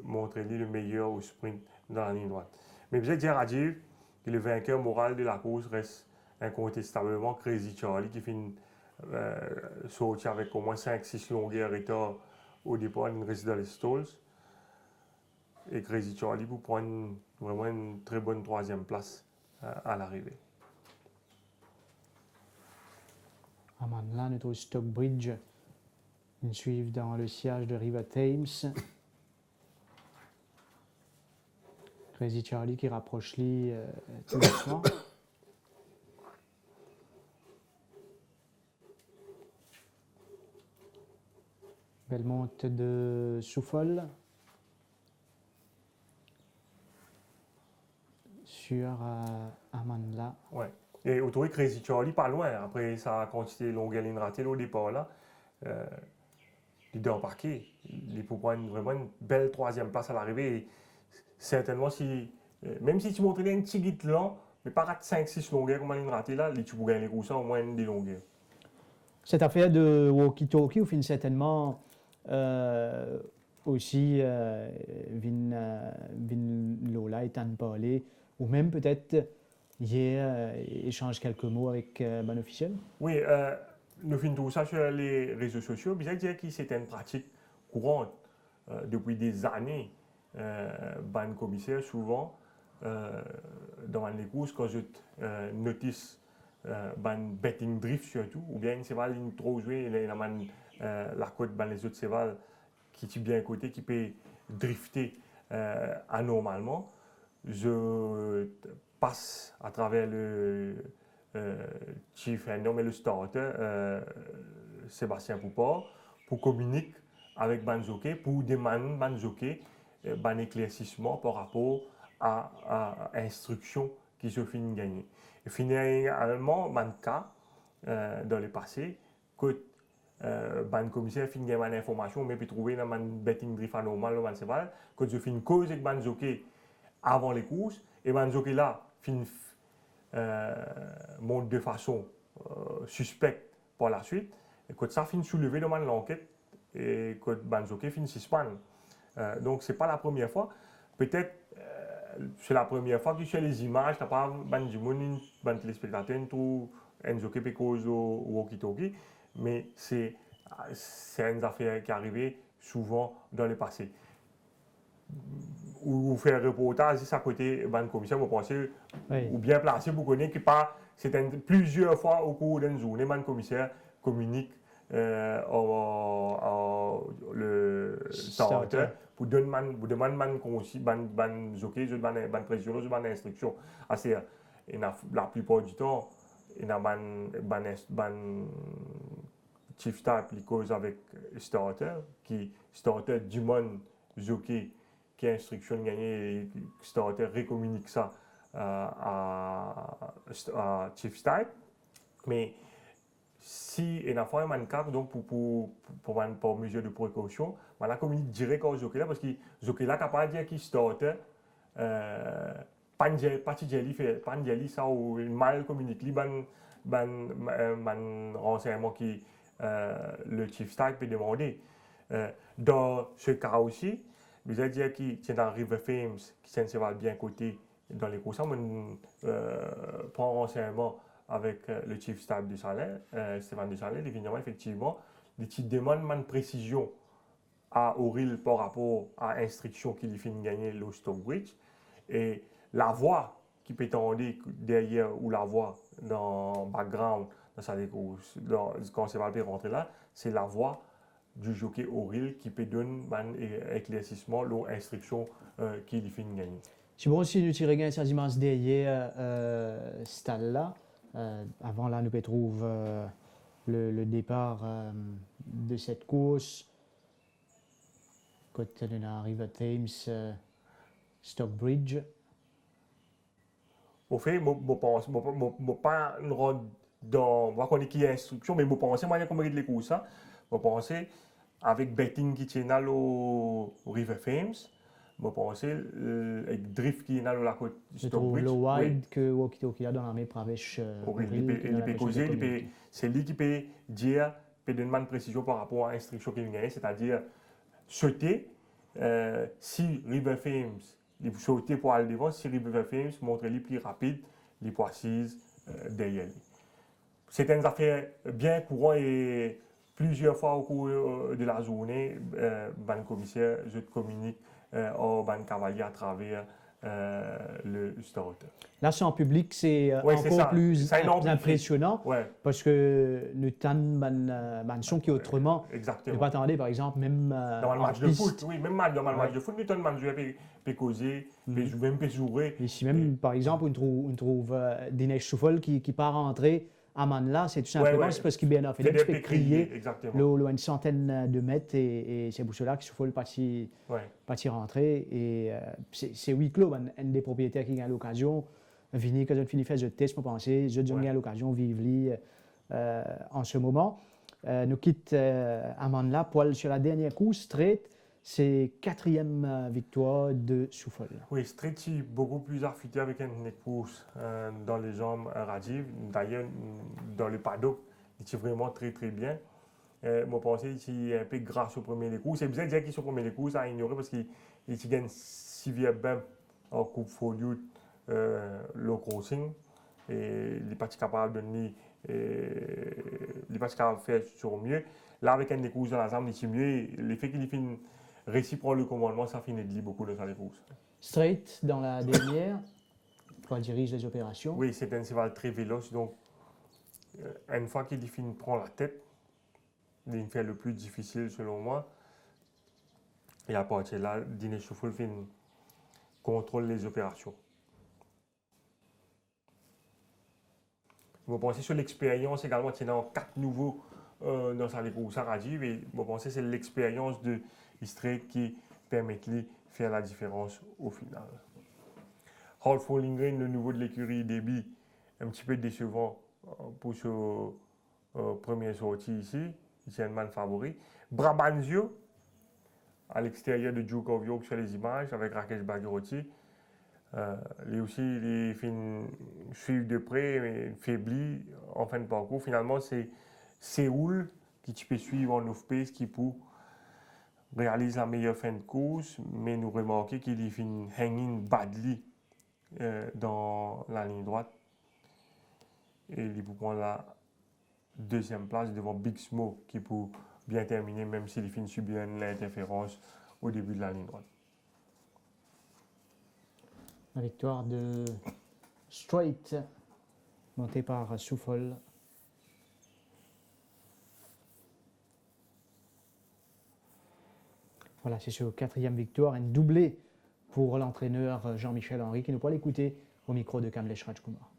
[SPEAKER 2] montrent le meilleur au sprint dans la ligne droite. Mais vous êtes dire à dire que le vainqueur moral de la course reste incontestablement Crazy Charlie qui finit sortir avec au moins 5-6 longueurs retard au départ d'une résidence des Stalls. Et Crazy Charlie pour prendre vraiment une très bonne troisième place à l'arrivée.
[SPEAKER 1] Amanla, notre Stockbridge, ils suivent dans le sillage de River Thames. Crazy Charlie qui rapproche lui tout doucement. Belle monte de Souffol sur Amanla.
[SPEAKER 2] Ouais. Et autour de Crazy Charlie, pas loin. Après sa quantité longue ligne ratée au départ là, il doit embarquer. Il peut prendre vraiment une belle troisième place à l'arrivée. Et certainement, même si tu montres un petit guide lent, mais pas 5-6 longueurs comme une ligne ratée là, tu peux gagner les courses au moins des longueurs.
[SPEAKER 1] Cette affaire de walkie-talkie, au fin certainement aussi Lola est en parler, ou même peut-être hier échange quelques mots avec un officiel.
[SPEAKER 2] Oui, nous faisons tout ça sur les réseaux sociaux. Bien dire que c'est une pratique courante depuis des années. Ban commissaire souvent dans les courses quand je notice ban betting drift surtout ou bien c'est pas une trop jouée la côte ban les autres cheval qui est bien côté qui peut drifter anormalement. Je passe à travers le chief handler mais le starter Sébastien Poupard pour communiquer avec ban jockey pour demander ban jockey ban éclaircissement par rapport à instruction qui se finit gagner. Et finalement, ban cas dans le passé, que ban commissaire finit gagner l'information, mais puis trouver dans ban betting drift anormal, ban cheval, que je finis cause avec ban jockey avant les courses, et ban jockey là finit monte de façon suspecte par la suite, et que ça finit soulevé dans l'enquête, et que ban jockey finit suspendre. Donc, ce n'est pas la première fois. Peut-être c'est la première fois que sur les images, tu n'as pas ban téléspectateur, un jockey peut cause au walkie-talkie, mais c'est une affaire qui est arrivée souvent dans le passé. Ou faire un reportage, c'est à côté ban commissaire, vous pensez, ou bien placé pour connaître que c'est plusieurs fois au cours d'une journée, ban commissaire communique le starter pour demander ban conseil ban jockey ban président ban instruction assez la plupart du temps il a ban chief star qui cause avec starter qui starter demande jockey qui a instruction de gagner et starter recommunique ça à chief star mais si il y a un cas donc pour mesure de précaution, la communique direct au jockey là parce que le jockey là capable de dire qu'il starter pas de ça ou mal communique li ban renseignement qui le chief star peut demander. Dans ce cas aussi, vous allez dire que c'est dans River Fames qui s'en va bien côté dans les courses, on prend renseignement avec le chief stab du Salaire, Stéphane Dessalais, évidemment, effectivement, il demande une précision à Auril par rapport à l'instruction qu'il finit de gagner le Stockbridge. Et la voix qui peut entendre derrière ou la voix dans le background, quand c'est va rentrer là, c'est la voix du jockey Auril qui peut donner un éclaircissement, l'instruction qu'il finit de gagner.
[SPEAKER 1] C'est bon si nous tirons un sentiment derrière stade là. Avant là, nous trouvons le départ de cette course. Quand on arrive à Thames, Stockbridge.
[SPEAKER 2] Au fait, je pense pas dans on connaît qui est instruction, mais je pense moi comment les courses ça. Je pense avec betting qui tient là au River Thames. Je pense avec drift qui est là la côte
[SPEAKER 1] Stockbridge. Le wide que walkie-talkie là dans la main pravèche.
[SPEAKER 2] C'est lui qui peut dire, peut donner une précision par rapport à l'instruction qu'il gagne, c'est-à-dire sauter si River Thames il sauter pour aller devant, si River Thames montre les plus rapide, les pour assise derrière lui. C'est une affaire bien courante et plusieurs fois au cours de la journée, ban commissaire, je communique au ban cavalier à travers le starter.
[SPEAKER 1] Là, c'est en public, c'est encore plus impressionnant parce que nous avons un son qui autrement ne pas attendre, par exemple, même
[SPEAKER 2] dans le match de foot. Oui, même dans le match de foot, nous avons un joueur peut causer, même peut jouer.
[SPEAKER 1] Ici même, par exemple, on trouve Dinesh Souffol qui part rentrer à Manla, c'est tout simplement parce qu'il bien fait il peut crier une centaine de mètres et c'est pour cela que Souffol parti rentrer et c'est huis clos. Un des propriétaires qui a l'occasion, Vini, quand on finit faire le test, je pense, je donne l'occasion de vivre en ce moment. Nous quittons Amandla pour sur la dernière course, straight. C'est 4e victoire de Souffol.
[SPEAKER 2] Oui, Street est beaucoup plus affûté avec une course dans les jambes radives. D'ailleurs, dans le paddock, il est vraiment très très bien. Je pense qu'il est un peu grâce au premier coups. C'est bizarre de dire qu'il est au premier coups, ça a ignoré parce qu'il gagne 6 bien en Coupe Folio le crossing. Et il n'est pas capable de donner, il n'est pas capable de faire sur mieux. Là, avec un des courses dans la zone, il est mieux. L'effet qu'il finit réussi pour le commandement, ça finit de lire beaucoup dans les courses.
[SPEAKER 1] Straight dans la dernière, quand il dirige les opérations.
[SPEAKER 2] Oui, c'est un cheval très véloce. Donc, une fois qu'il finit prendre la tête, il fait le plus difficile selon moi. Et à partir de là, Dinesh Souffol contrôle les opérations. Je pense sur l'expérience également, il y a 4 nouveaux dans sa course à Rajiv. Et je pense que c'est l'expérience de Straight qui permet de faire la différence au final. Hall Follingren, le nouveau de l'écurie débit, un petit peu décevant pour ce premier sortie ici. C'est un man favori. Brabantio, à l'extérieur de Duke of York sur les images, avec Rakesh Bagiroti. Lui aussi, il suit de près, mais faiblit en fin de parcours. Finalement, c'est Séoul qui tu peux suivre en off-pace, qui peut réaliser la meilleure fin de course, mais nous remarquons qu'il finit hanging badly dans la ligne droite. Et il peut prendre la deuxième place devant Big Smoke qui peut bien terminer, même s'il finit subir une interférence au début de la ligne droite.
[SPEAKER 1] La victoire de Straight, montée par Souffol. Voilà, c'est sur 4e victoire, une doublée pour l'entraîneur Jean-Michel Henry, qui nous pourra l'écouter au micro de Kamlesh Rajkumar.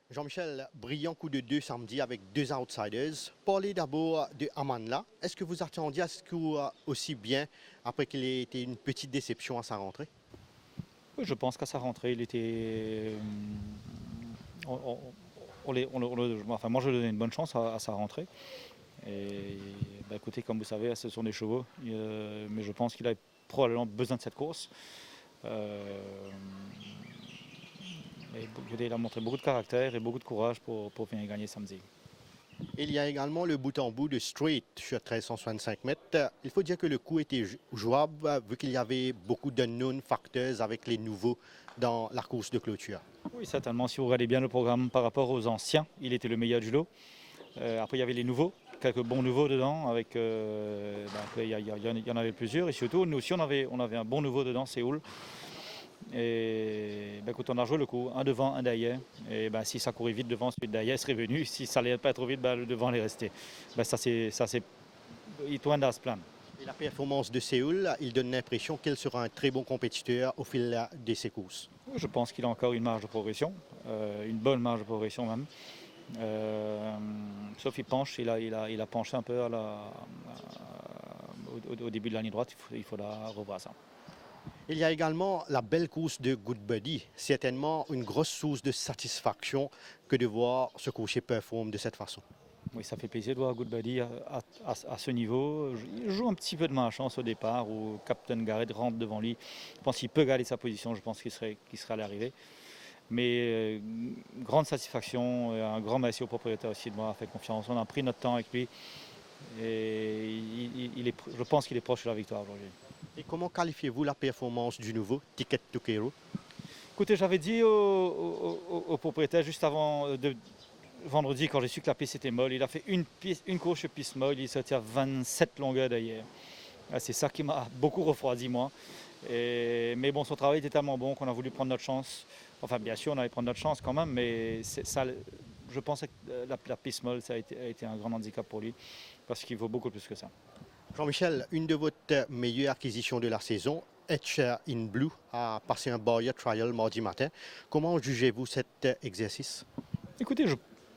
[SPEAKER 4] Jean-Michel, brillant coup de 2 samedi avec 2 outsiders. Parlez d'abord de Amanla. Est-ce que vous attendiez à ce coup aussi bien après qu'il ait été une petite déception à sa rentrée?
[SPEAKER 5] Oui, je pense qu'à sa rentrée, il était. Moi, je lui donnais une bonne chance à sa rentrée. Et écoutez, comme vous savez, ce sont des chevaux. Mais je pense qu'il a probablement besoin de cette course. Il a montré beaucoup de caractère et beaucoup de courage pour venir gagner samedi.
[SPEAKER 4] Il y a également le bout en bout de Straight sur 1365 mètres. Il faut dire que le coup était jouable vu qu'il y avait beaucoup d'unknown factors avec les nouveaux dans la course de clôture.
[SPEAKER 5] Oui, certainement. Si vous regardez bien le programme par rapport aux anciens, il était le meilleur du lot. Après, il y avait les nouveaux, quelques bons nouveaux dedans. Il y en avait plusieurs. Et surtout, nous aussi, on avait un bon nouveau dedans, Séoul. Et écoute, on a joué le coup, un devant, un derrière. Et si ça courait vite devant, celui de derrière serait venu. Si ça n'allait pas trop vite, le devant allait rester. Ça c'est it went as planned.
[SPEAKER 4] Et la performance de Séoul, il donne l'impression qu'il sera un très bon compétiteur au fil de ses courses.
[SPEAKER 5] Je pense qu'il a encore une marge de progression, une bonne marge de progression même. Sauf qu'il penche, il a penché un peu au début de la ligne droite. Il faudra revoir ça.
[SPEAKER 4] Il y a également la belle course de Good Buddy. Certainement une grosse source de satisfaction que de voir ce cocher performer de cette façon.
[SPEAKER 5] Oui, ça fait plaisir de voir Good Buddy à ce niveau. Il joue un petit peu de malchance au départ où Captain Garrett rentre devant lui. Je pense qu'il peut garder sa position, je pense qu'il serait à l'arrivée. Mais grande satisfaction, un grand merci au propriétaire aussi de m'avoir fait confiance. On a pris notre temps avec lui et je pense qu'il est proche de la victoire aujourd'hui.
[SPEAKER 4] Et comment qualifiez-vous la performance du nouveau Ticket to Cairo?
[SPEAKER 5] Écoutez, j'avais dit au propriétaire juste avant vendredi, quand j'ai su que la piste était molle, il a fait une course sur piste molle, il sortit à 27 longueurs derrière. C'est ça qui m'a beaucoup refroidi, moi. Mais bon, son travail était tellement bon qu'on a voulu prendre notre chance. Enfin, bien sûr, on allait prendre notre chance quand même, mais je pensais que la piste molle, ça a été un grand handicap pour lui, parce qu'il vaut beaucoup plus que ça.
[SPEAKER 4] Jean-Michel, une de votre meilleures acquisitions de la saison, Etch in Blue, a passé un barrier trial mardi matin. Comment jugez-vous cet exercice?
[SPEAKER 5] Écoutez,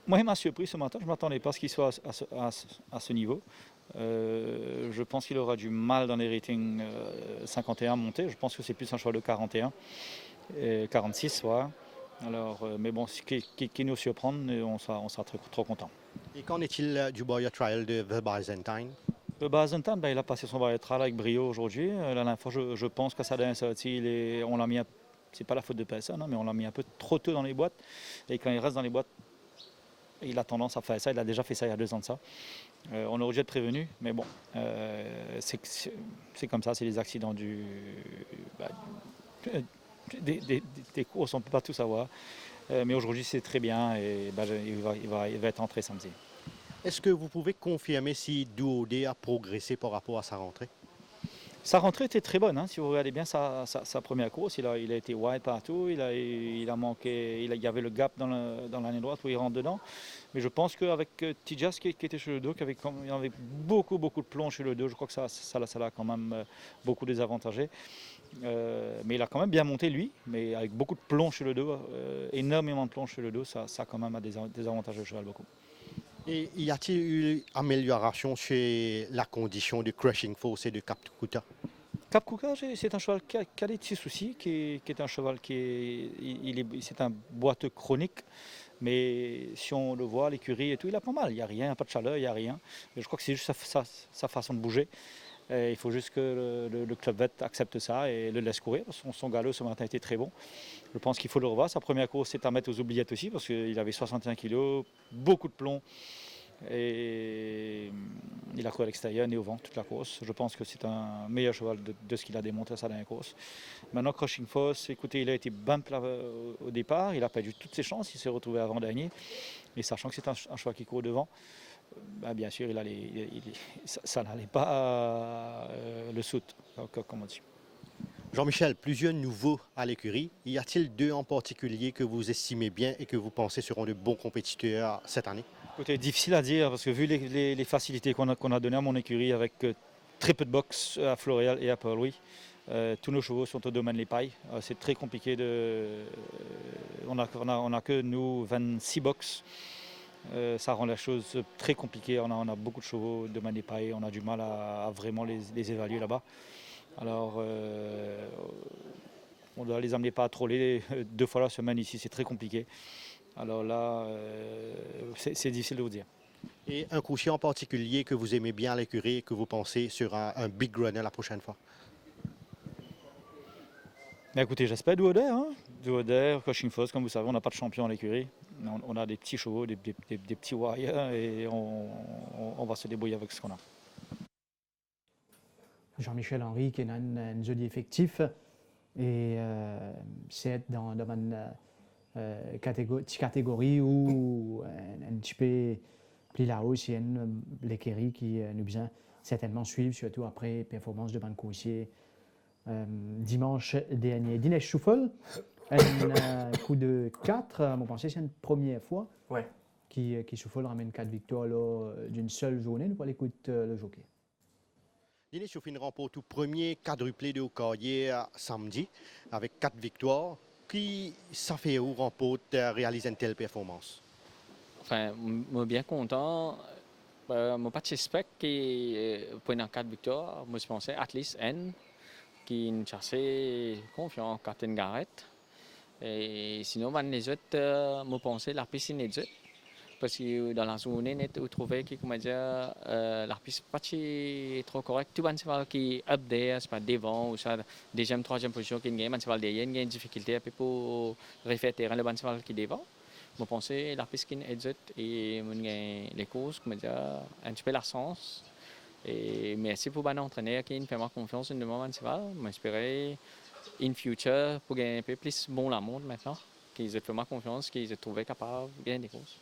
[SPEAKER 5] moi, il m'a surpris ce matin. Je ne m'attendais pas à ce qu'il soit à ce niveau. Je pense qu'il aura du mal dans les ratings 51 montés. Je pense que c'est plus un choix de 41 et 46, soit. Alors, mais bon, qui nous surprend, on sera trop content.
[SPEAKER 4] Et qu'en est-il du barrier trial de The Byzantine?
[SPEAKER 5] Le Byzantine, il a passé son barrier trial avec brio aujourd'hui. La dernière fois, je pense que ça a sorti, on l'a mis, c'est pas la faute de personne, mais on l'a mis un peu trop tôt dans les boîtes. Et quand il reste dans les boîtes il a tendance à faire ça, il a déjà fait ça il y a 2 ans de ça. On aurait dû être prévenu, mais bon, c'est comme ça, c'est les accidents bah, des courses, on ne peut pas tout savoir. Mais aujourd'hui, c'est très bien et bah, il va être entré samedi.
[SPEAKER 4] Est-ce que vous pouvez confirmer si Duodé a progressé par rapport à sa rentrée?
[SPEAKER 5] Sa rentrée était très bonne, hein. Si vous regardez bien sa première course, il a été wide partout, il a manqué, il y avait le gap dans la ligne droite où il rentre dedans. Mais je pense qu'avec Tijas qui était sur le dos, il avait beaucoup de plomb sur le dos, je crois que ça l'a quand même beaucoup désavantagé. Mais il a quand même bien monté lui, mais avec beaucoup de plomb sur le dos, énormément de plomb sur le dos, ça quand même a désavantagé le cheval beaucoup.
[SPEAKER 4] Et y a-t-il eu amélioration chez la condition de Crushing Force et de Cap Kuta?
[SPEAKER 5] Cap Kuka, c'est un cheval qui a des petits soucis, qui est un cheval c'est un boiteux chronique, mais si on le voit, l'écurie et tout, il a pas mal, il n'y a rien, pas de chaleur, il n'y a rien. Je crois que c'est juste sa façon de bouger. Et il faut juste que le club vet accepte ça et le laisse courir. Son galop ce matin était très bon. Je pense qu'il faut le revoir. Sa première course, c'est à mettre aux oubliettes aussi parce qu'il avait 61 kg, beaucoup de plomb. Et il a couru à l'extérieur, né au vent, toute la course. Je pense que c'est un meilleur cheval de ce qu'il a démontré à sa dernière course. Maintenant, Crushing Force, écoutez, il a été bump au départ. Il a perdu toutes ses chances. Il s'est retrouvé avant-dernier. Et sachant que c'est un cheval qui court devant, bah, bien sûr, ça n'allait pas le saut, comme on dit.
[SPEAKER 4] Jean-Michel, plusieurs nouveaux à l'écurie. Y a-t-il 2 en particulier que vous estimez bien et que vous pensez seront de bons compétiteurs cette année?
[SPEAKER 5] Écoutez, difficile à dire parce que vu les facilités qu'on a données à mon écurie avec très peu de box à Floréal et à Port-Louis, tous nos chevaux sont au domaine Les Pailles. C'est très compliqué on a que nous 26 box. Ça rend la chose très compliquée. On a beaucoup de chevaux de domaine Les Pailles. On a du mal à vraiment les évaluer là-bas. Alors, on doit les amener pas à troller 2 fois la semaine ici. C'est très compliqué. Alors là, c'est difficile de vous dire.
[SPEAKER 4] Et un coucher en particulier que vous aimez bien à l'écurie et que vous pensez sera un big runner la prochaine fois?
[SPEAKER 5] Mais écoutez, j'espère Duoder. Duoder, Crushing Force, comme vous savez, on n'a pas de champion à l'écurie. On a des petits chevaux, des petits warriors et on va se débrouiller avec ce qu'on a.
[SPEAKER 1] Jean-Michel Henry qui est un joli effectif et c'est dans une catégorie où un petit peu plus là-haut, c'est l'écurie qui nous bien certainement suivre, surtout après performance de Bancoursier dimanche dernier. Dinesh Souffol, un coup de 4, vous pensez que c'est une première fois qui Souffol ramène 4 victoires d'une seule journée. Nous allons écouter le jockey.
[SPEAKER 4] Dinesh Souffol remporte tout premier quadruplé de Carrier samedi avec 4 victoires. Qui ça fait où remporte réaliser une telle performance?
[SPEAKER 6] Enfin, je suis bien content. Je ne participais pas pour une 4 victoires. Je pensais at least N qui nous cherchait confiance Captain Garrett. Et sinon, les autres, je pensais la piscine et autres. Parce que dans la journée, on trouvait que la piste n'est pas trop correcte. Tout le monde qui est up there, c'est pas devant, ou ça, deuxième, troisième position qui est derrière, il y a une difficulté pour refaire terrain le cheval qui est devant. Je pensais la piste qui est et les courses, un petit peu la sens. Et merci pour l'entraîneur qui me fait confiance dans le moment cheval. J'espère in future pour gagner un peu plus bon la monde maintenant, qu'ils aient fait confiance, qu'ils aient trouvé capable de gagner des courses.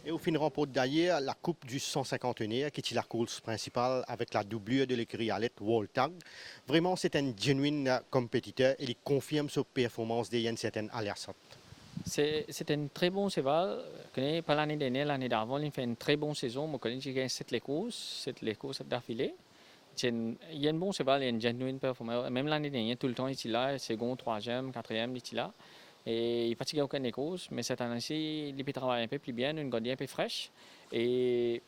[SPEAKER 4] Et au fin remporte d'ailleurs la Coupe du 151 qui est la course principale avec la doublure de l'écurie Alette Woltag. Vraiment, c'est un genuine compétiteur et il confirme sa performance d'une certaine alerte.
[SPEAKER 6] C'est un très bon cheval. Pas l'année dernière, l'année d'avant, il fait une très bonne saison. Je connais qu'il gagne 7 courses d'affilée. Il y a un bon cheval, il y a une genuine performance. Même l'année dernière, tout le temps, il est là, second, troisième, quatrième, il est là. Et il ne fatigue aucune des courses, mais cette année-ci, il peut travailler un peu plus bien, une gardien un peu fraîche. Et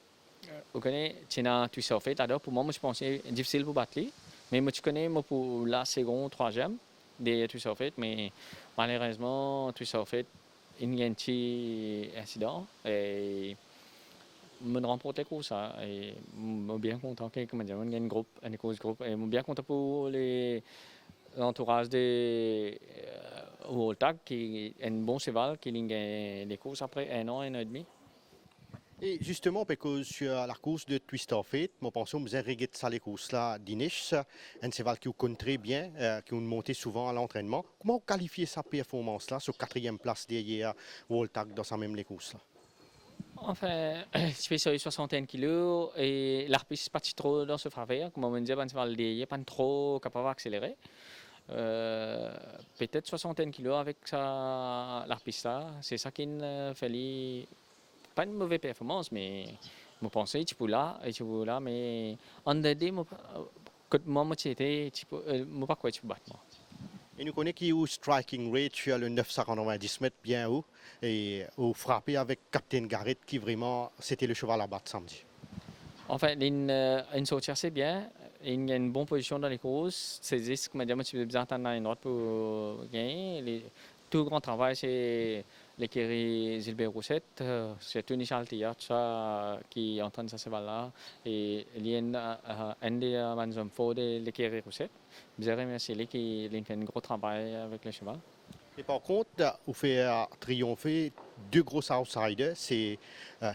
[SPEAKER 6] vous connaissez, tu as tout ça fait. Alors, pour moi, je pensais que c'est difficile pour battre. Mais moi, tu connais, moi, pour la seconde, troisième, des tout ça fait. Mais malheureusement, tout ça fait, il y a un petit incident. Et je me remporte les courses. Et je suis bien content qu'il y ait une groupe. Et je suis bien content pour l'entourage de Woltag, qui est un bon cheval, qui gagne des courses après 1 an et demi.
[SPEAKER 4] Et justement, parce que sur la course de Twist of Fate, je pense que vous avez regardé ça les courses là d'Inish, un cheval qui vous connaît très bien, qui vous monté souvent à l'entraînement. Comment vous qualifiez sa performance là, sur quatrième place derrière Voltag dans sa même les courses là?
[SPEAKER 6] Enfin, je fais sur les 61 kilos et l'arpiste pas trop dans ce faveur. Comme on dit, il n'est pas trop capable d'accélérer. Peut-être 61 kilos avec l'arpiste là, c'est ça qui fait pas une mauvaise performance, mais je pense que tu peux là, mais en dedans, moi, j'étais, moi pas quoi tu peux battre moi.
[SPEAKER 4] Et nous connaissons qu'il y a un striking rate sur le 990 mètres bien haut et au frappé avec Captain Garrett qui vraiment c'était le cheval à battre samedi.
[SPEAKER 6] Enfin, une sortie assez bien. Il y a une bonne position dans les courses. C'est juste que tu as besoin d'attendre une droite pour gagner. Tout le grand travail, c'est l'écurie Gilbert Roussette. C'est Tony Chaltier qui est en train de ce cheval-là. Et il y a un des manzomfo de l'écurie Roussette. Je remercie lui qui fait un gros travail avec le cheval.
[SPEAKER 4] Et par contre, vous faites triompher deux gros outsiders, c'est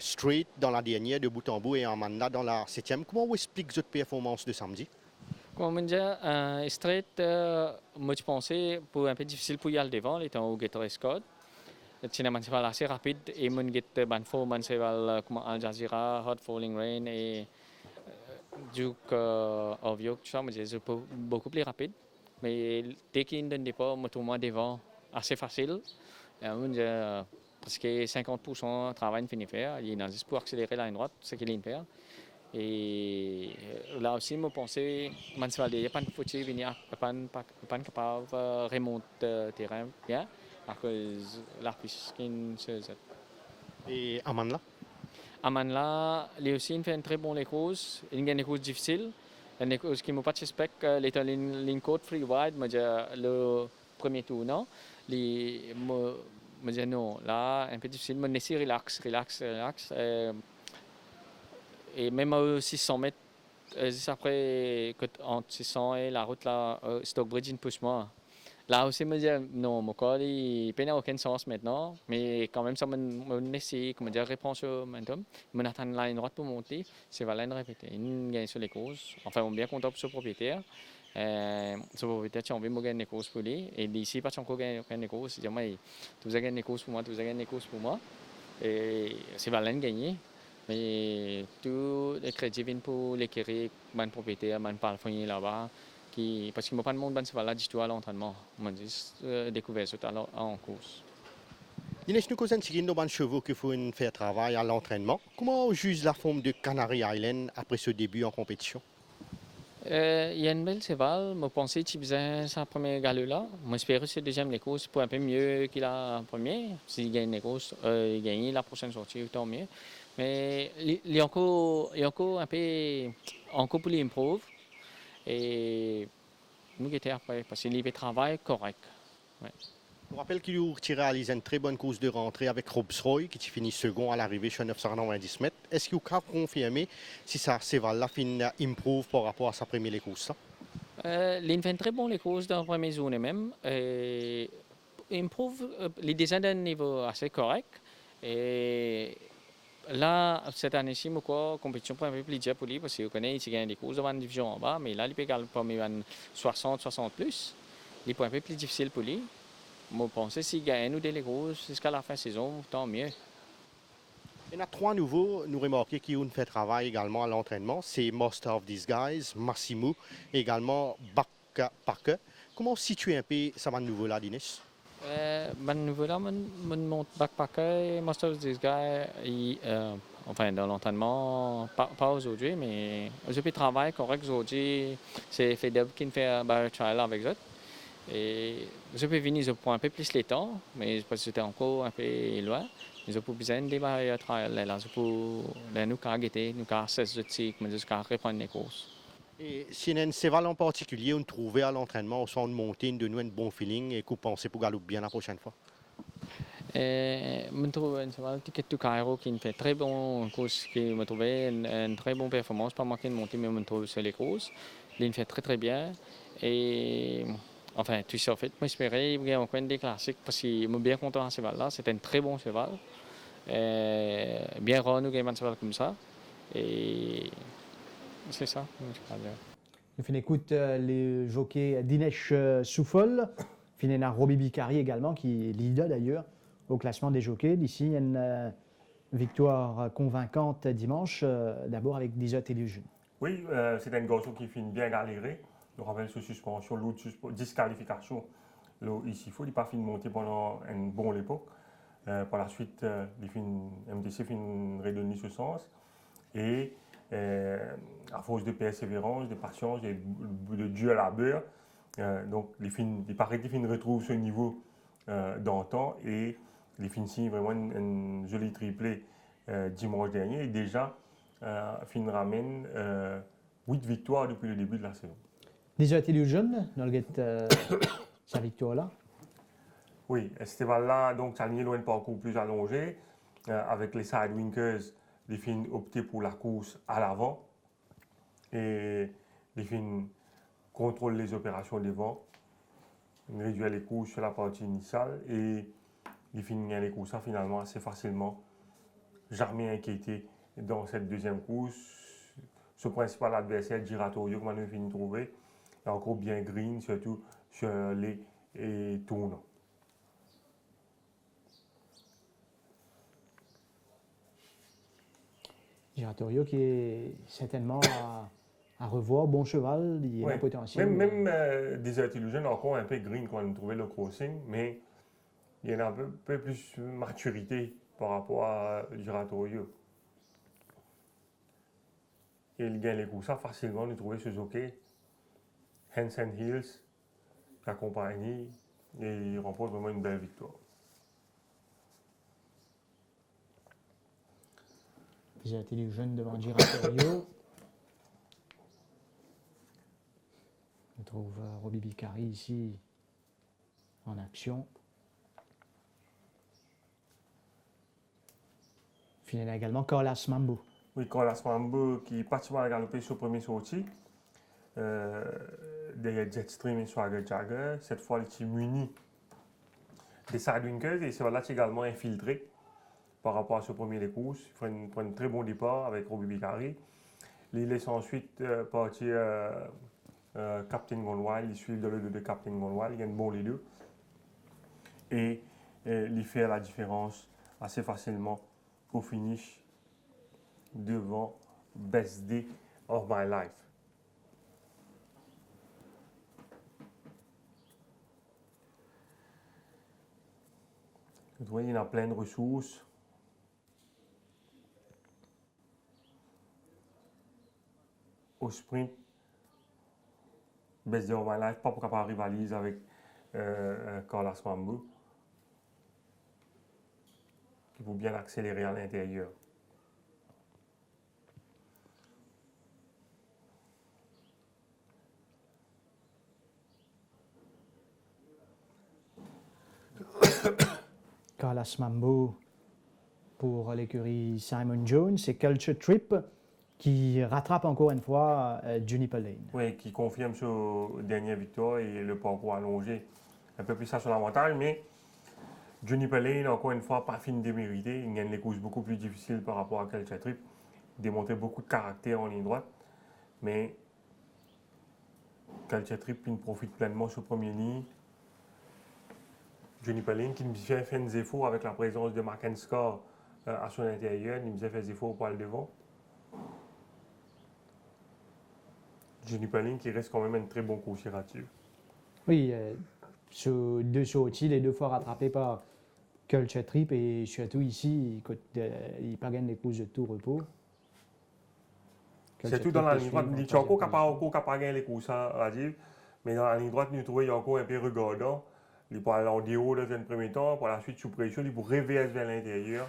[SPEAKER 4] Straight dans la dernière de bout en bout et Amanda dans la septième. Comment vous expliquez votre performance de samedi?
[SPEAKER 6] Comme on dit, Straight, moi je pensais pour un peu difficile pour y aller devant, étant au Gatorade Scott. C'est un cheval assez rapide et mon get banfo, mon cheval comme Al Jazeera, Hot Falling Rain et Duke of York, tout ça, c'est beaucoup plus rapide. Mais dès qu'il ne donne pas, moi tout moi devant, assez facile. Parce que 50% de travail fini faire, il y a juste pour accélérer la ligne droite, ce qu'il vient faire. Et là aussi, je pensais que mon cheval n'est pas foutu, il n'est pas capable de remonter le terrain bien, à cause de l'arpiste qui se jette.
[SPEAKER 4] Et Amanda?
[SPEAKER 6] Amanda, lui aussi, il fait une très bonne course. Il y a une course difficile. Une course qui ne m'a pas suspect, l'état ligne courte, free wide, le premier tour, non. Me dit non, là, un peu difficile, me laisser relax. Et même à 600 mètres, juste après, entre 600 et la route, là, Stockbridge, il pousse moi. Là aussi, me dit non, mon corps, il n'a aucun sens maintenant, mais quand même, ça me laisse, comment dire, reprendre ce momentum. Me attend la ligne droite pour monter, c'est valable de répéter. Il gagne sur les courses. Enfin, on est bien content pour ce propriétaire. Ce propriétaire, tu as envie de gagner des courses pour lui. Et d'ici, pas encore gagner des courses. Il dit, moi, tu as gagné des courses pour moi, Et c'est valable de gagner. Mais tout le crédit vient pour l'écurie, mon propriétaire, mon parfum là-bas. Parce qu'il n'y a pas de monde dans ce cheval-là du tout à l'entraînement. On a juste découvert ça en course.
[SPEAKER 4] Il y a des chevaux qui font faire travail à l'entraînement. Comment on juge la forme de Canary Island après ce début en compétition?
[SPEAKER 6] Il y a une belle cheval. Je pensais qu'il faisait sa première galop-là. J'espère que c'est deuxième les courses pour un peu mieux qu'il a premier. S'il gagne les courses, il gagne la prochaine sortie, tant mieux. Mais il y a encore un peu encore pour l'improve. Et nous étions après, parce qu'il y avait un travail correct. Ouais.
[SPEAKER 4] Je vous rappelle qu'il a réalisé une très bonne course de rentrée avec Robsroy, qui finit second à l'arrivée sur 990 mètres. Est-ce qu'il a confirmé si sa cheval-là finit improve par rapport à sa première course?
[SPEAKER 6] Il fait très bon les courses dans la première zone même. Improve, les designs d'un niveau assez correct. Et là, cette année-ci, la compétition pour un peu plus pour lui, parce qu'il connaît qu'il gagne des courses devant une division en bas, mais là, il peut gagner parmi 60 plus. Il est un peu plus difficile pour lui. Je pense que s'il gagne nous des courses jusqu'à la fin de saison, tant mieux.
[SPEAKER 4] Il y en a trois nouveaux, nous remarquons qui ont fait travail également à l'entraînement. C'est Master of Disguise, Massimo et également Buck Parker. Comment situer un peu ça nouveau-là, Dinesh?
[SPEAKER 6] Nouveau-là, mon backpacker et Master of Disguise, enfin dans l'entraînement, pas aujourd'hui, mais je peux travailler correct aujourd'hui. C'est Fedeb qui fait un trial avec eux. Et je peux venir, je prends un peu plus le temps, mais parce que c'était encore un peu loin. Je peux besoin de barrières trial là, je peux nous carguer, nous casser ce truc, mais jusqu'à reprendre les courses.
[SPEAKER 4] Et s'il y a un cheval en particulier, on trouve à l'entraînement, au son de montée, de nous un bon feeling et qu'on pensait pour galoper bien la prochaine fois?
[SPEAKER 6] Je trouve un cheval Ticket to Cairo qui fait très bon course, qui me trouvait une très bonne performance, pas marqué de montée, mais je trouve sur les courses. Il fait très très bien. Et enfin, tout ça en fait, moi j'espérais qu'il y ait encore des classiques parce qu'il m'a bien content à ce cheval-là. C'était un très bon cheval. Bien rare nous gagnons comme ça. Et c'est ça, je crois.
[SPEAKER 1] On écoute les jockeys Dinesh Souffol, Finena Robbie Bicari également, qui est leader d'ailleurs au classement des jockeys. D'ici, il y a une victoire convaincante dimanche, d'abord avec Desert Illusion.
[SPEAKER 2] Oui, c'est un garçon qui finit bien galéré. Je rappelle sous suspension, l'autre disqualification. Ici, il n'a pas fini de monter pendant une bonne époque. Par la suite, MTC finit redonner ce sens. Et à force de persévérance, de patience, de Dieu à la beurre, donc il paraît qu'il retrouve ce niveau d'antan et il finit vraiment une jolie triplée dimanche dernier. Et déjà, Finn ramène 8 victoires depuis le début de la saison.
[SPEAKER 1] Desert Illusion, sa victoire-là.
[SPEAKER 2] Oui, Esteban-là, donc, ça a lié loin de parcours plus allongé. Avec les Sidewinkers, les Finn optaient pour la course à l'avant. Et les Finn contrôlent les opérations devant. Ils réduisent les courses sur la partie initiale. Et les Finn gagnent les courses finalement assez facilement. Jamais inquiété dans cette deuxième course. Ce principal adversaire, Giratorio, que nous avons fini de trouver, est encore bien green, surtout sur les tournants.
[SPEAKER 1] Giratorio qui est certainement à revoir, bon cheval, il a un potentiel.
[SPEAKER 2] Même Desert Illusion, encore un peu green quand on a trouvé le crossing, mais il y en a un peu plus de maturité par rapport à Giratorio. Et il gagne les courses facilement de trouver ce jockey. Hansen Hills, qui accompagne, et il remporte vraiment une belle victoire.
[SPEAKER 1] Desert Illusion devant Giratorio. On trouve Robbie Bicari ici en action. Finalement également Corlas Mambo.
[SPEAKER 2] Oui, Corlas Mambo qui est pratiquement à galoper sur le premier sorti. Derrière Jetstream et Swagger Jagger. Cette fois, il est muni des Sidewinkers et c'est là qu'il est également infiltré par rapport à ce premier des courses. Il prend un très bon départ avec Robbie Bicari. Il laisse ensuite partir Captain Gonwild, il suit de l'œil de Captain Gonwild, il gagne bon les deux. Et il fait la différence assez facilement au finish devant Best Day of My Life. Vous voyez, il a plein de ressources. Au sprint, Best Day of My Life, pas pour capable rivaliser avec Corlas Mambo, qui faut bien accélérer à l'intérieur.
[SPEAKER 1] Corlas Mambo pour l'écurie Simon Jones et Culture Trip qui rattrape encore une fois Juniper Lane.
[SPEAKER 2] Oui, qui confirme sa dernière victoire et le parcours allongé. Un peu plus ça sur l'avantage, mais Juniper Lane, encore une fois, pas fini de mériter. Il gagne les courses beaucoup plus difficiles par rapport à Culture Trip. Il démontrait beaucoup de caractère en ligne droite, mais Culture Trip il profite pleinement sur premier ligne. Juniper Lane qui nous fait faire des efforts avec la présence de Mark Score à son intérieur, il nous a fait des efforts pour aller devant. Juniper Lane qui reste quand même un très bon course rature.
[SPEAKER 1] Oui, sur deux sorties, les deux fois rattrapés par Culture Trip et surtout ici, il pas gagné les courses de tout repos.
[SPEAKER 2] C'est tout dans la ligne droite. Il est encore capable de gagner les courses à dire, mais dans la ligne droite, nous trouvons encore un peu regardant. Il peut aller en déhaut dans un premier temps, par la suite sous pression, il peut reverser vers l'intérieur.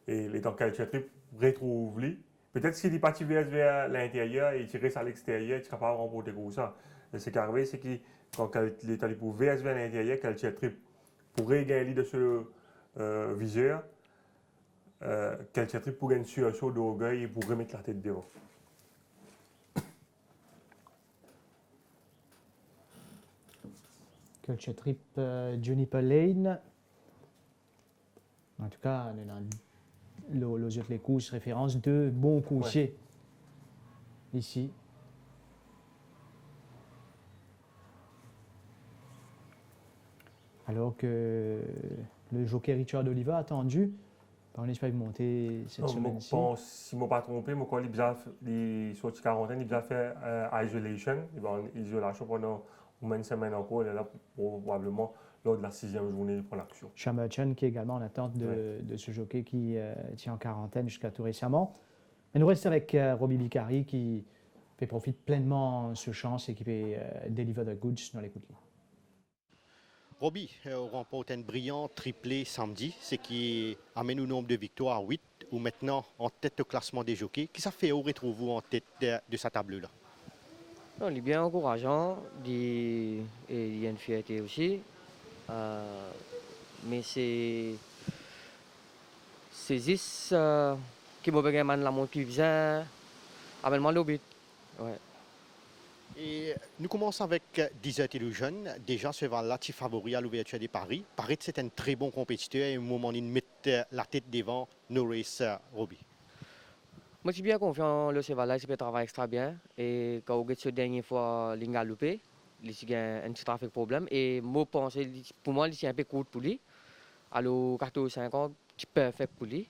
[SPEAKER 2] Et les temps Culture Trip retrouve lui. Peut-être s'il est parti vers l'intérieur et il tire à l'extérieur, il est capable de remporter comme ça. Et ce qui arrive, c'est que quand il est allé pour vers l'intérieur, Culture Trip pourrait gagner de ce viseur. Culture Trip pour gagner sur un saut d'orgueil et pour remettre la tête devant.
[SPEAKER 1] Culture Trip, Juniper Lane. En tout cas, dans les autres courses référence de bons coursiers ici. Alors que le jockey Richard Oliver attendu, on espère monter cette semaine-ci.
[SPEAKER 2] Si je ne me pas trompé, il a fait sur 40 ans, il a fait isolation, isolation pendant une semaine encore, et là probablement lors de la 6e journée pour l'action.
[SPEAKER 1] Shamerchan qui est également en attente de ce jockey qui tient en quarantaine jusqu'à tout récemment. Et nous restons avec Robbie Bicari qui profite pleinement de ce chance et qui peut deliver the goods dans les coups de ligne.
[SPEAKER 4] Robbie remporte un brillant triplé samedi, ce qui amène au nombre de victoires à 8, ou maintenant en tête au classement des jockeys. Qu'est-ce que ça fait où retrouvez-vous en tête de sa table-là?
[SPEAKER 7] Il est bien encourageant, il y a une fierté aussi. Mais c'est juste qui m'a bien la montre qui vient, amène-moi le but. Ouais.
[SPEAKER 4] Et nous commençons avec Desert Illusion. Déjà, ce cheval-là, tu favori à l'ouverture des paris. Paraît que c'est un très bon compétiteur et au moment où il met la tête devant Norris Robbie.
[SPEAKER 7] Moi, je suis bien confiant le cheval-là, il peut travailler extra bien. Et quand on a cette dernière fois, il a loupé, il a un petit trafic problème. Et moi, pour moi, c'est un peu court pour lui. Alors, 14-50, c'est parfait pour lui.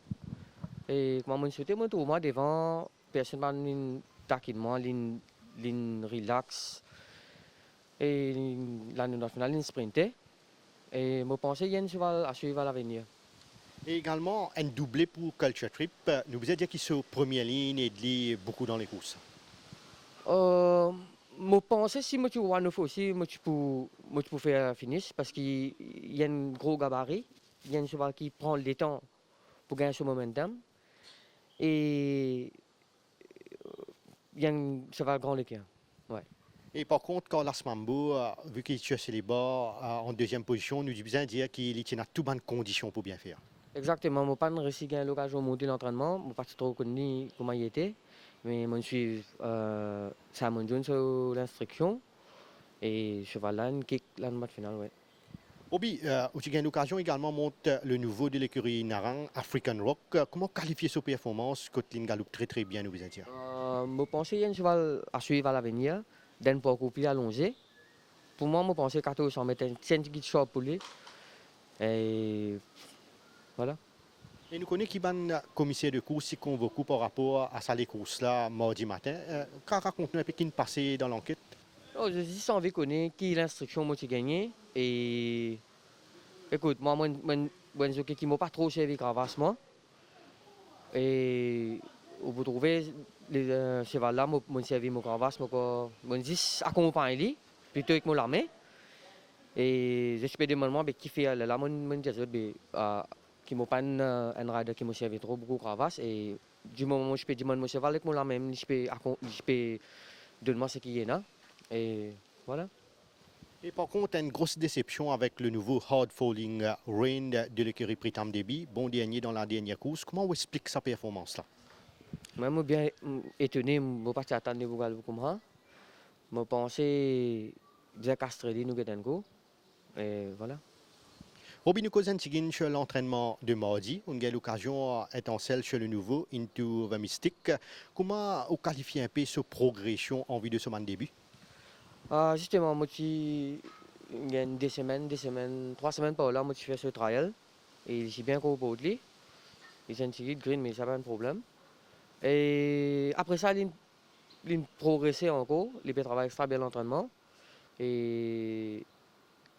[SPEAKER 7] Et comme je souhaitais, moi, tout moi devant, personne ne taquine moi, il relax. Et l'année nationale, il sprintait. Et je pensais qu'il y a un cheval à suivre à l'avenir.
[SPEAKER 4] Et également, un doublé pour Culture Trip. Nous vous avez dit qu'ils sont première ligne et de beaucoup dans les courses.
[SPEAKER 7] Je pensais si je vois une fois aussi, je peux faire finish parce qu'il y a un gros gabarit. Il y a un cheval qui prend le temps pour gagner ce momentum. Et il y a un cheval grand l'équerre. Ouais.
[SPEAKER 4] Et par contre, Carlos Mambo, vu qu'il cherche les bas en deuxième position, nous disons dire qu'il tient à toutes bonnes conditions pour bien faire.
[SPEAKER 7] Exactement, je n'ai pas réussi à gagner l'occasion de monter l'entraînement. Je n'ai pas trop connu comment il était. Mais je suis Simon Jones sur l'instruction. Et cheval-là, une kick là, le match final. Ouais.
[SPEAKER 4] Obi, tu as eu l'occasion également de monter le nouveau de l'écurie Narang, African Rock. Comment qualifier sa performance? Kotlin Galoup très très bien, nous vous dire.
[SPEAKER 7] Je pense qu'il y a un cheval à suivre à l'avenir, d'un pas coupé à longer. Pour moi, je pense que 1400 mètres, c'est un petit short pour lui. Et voilà.
[SPEAKER 4] Et nous connaissons qui est un commissaire de course qui convoque par rapport à ça les courses là mardi matin. Raconte-nous un peu qui est passé dans l'enquête.
[SPEAKER 7] Je dis sans envie connaître qui est l'instruction que j'ai gagnée. Et écoute, moi, je qui m'a pas trop servi gravassement. Et vous trouvez les chevals là, je servi mon gravasse, je dis accompagner plutôt que mon l'armée. Et je peux demander qui fait là, mon qui m'a pas un rider qui m'a servi trop beaucoup gravasse. Et du moment où je peux demander mon cheval avec mon l'armée, je peux demander ce qui est là. Et voilà.
[SPEAKER 4] Et par contre, une grosse déception avec le nouveau Hard Falling Rain de l'écurie Pritam Debi, bon dernier dans la dernière course. Comment on explique sa performance là?
[SPEAKER 7] Moi, je suis bien étonné, je ne suis pas attendu pour le comme ça. Je pensais déjà castrer nous go. Et voilà.
[SPEAKER 4] Robin Kozan Tigin sur l'entraînement de mardi. On a eu l'occasion étincelle sur le nouveau Into the Mystic. Comment on qualifie un peu sa progression en vue de ce début?
[SPEAKER 7] Justement, moi, il y a 2 semaines, 3 semaines par là, moi, je fais ce trial. Et j'ai bien compris. Il y a un petit green, mais ça n'a pas de problème. Et après ça, il progressé encore. Il peut travailler extra bien l'entraînement. Et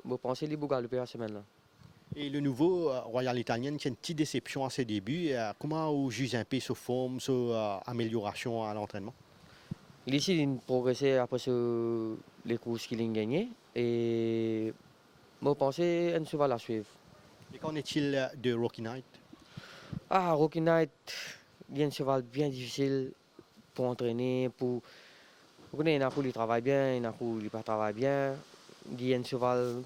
[SPEAKER 7] je pense qu'il va galoper la semaine là.
[SPEAKER 4] Et le nouveau Royal Italien, c'est une petite déception à ses débuts. Comment on juge un peu sa forme, sa amélioration à l'entraînement?
[SPEAKER 7] Ici, il a progressé après les courses qu'il a gagnées. Et je pense qu'il cheval à suivre.
[SPEAKER 4] Et qu'en est-il de Rocky Knight?
[SPEAKER 7] Rocky Knight, il y a un cheval bien difficile pour entraîner. Il y en a qui travaillent bien, il y en a qui ne travaillent pas bien. Il y a un cheval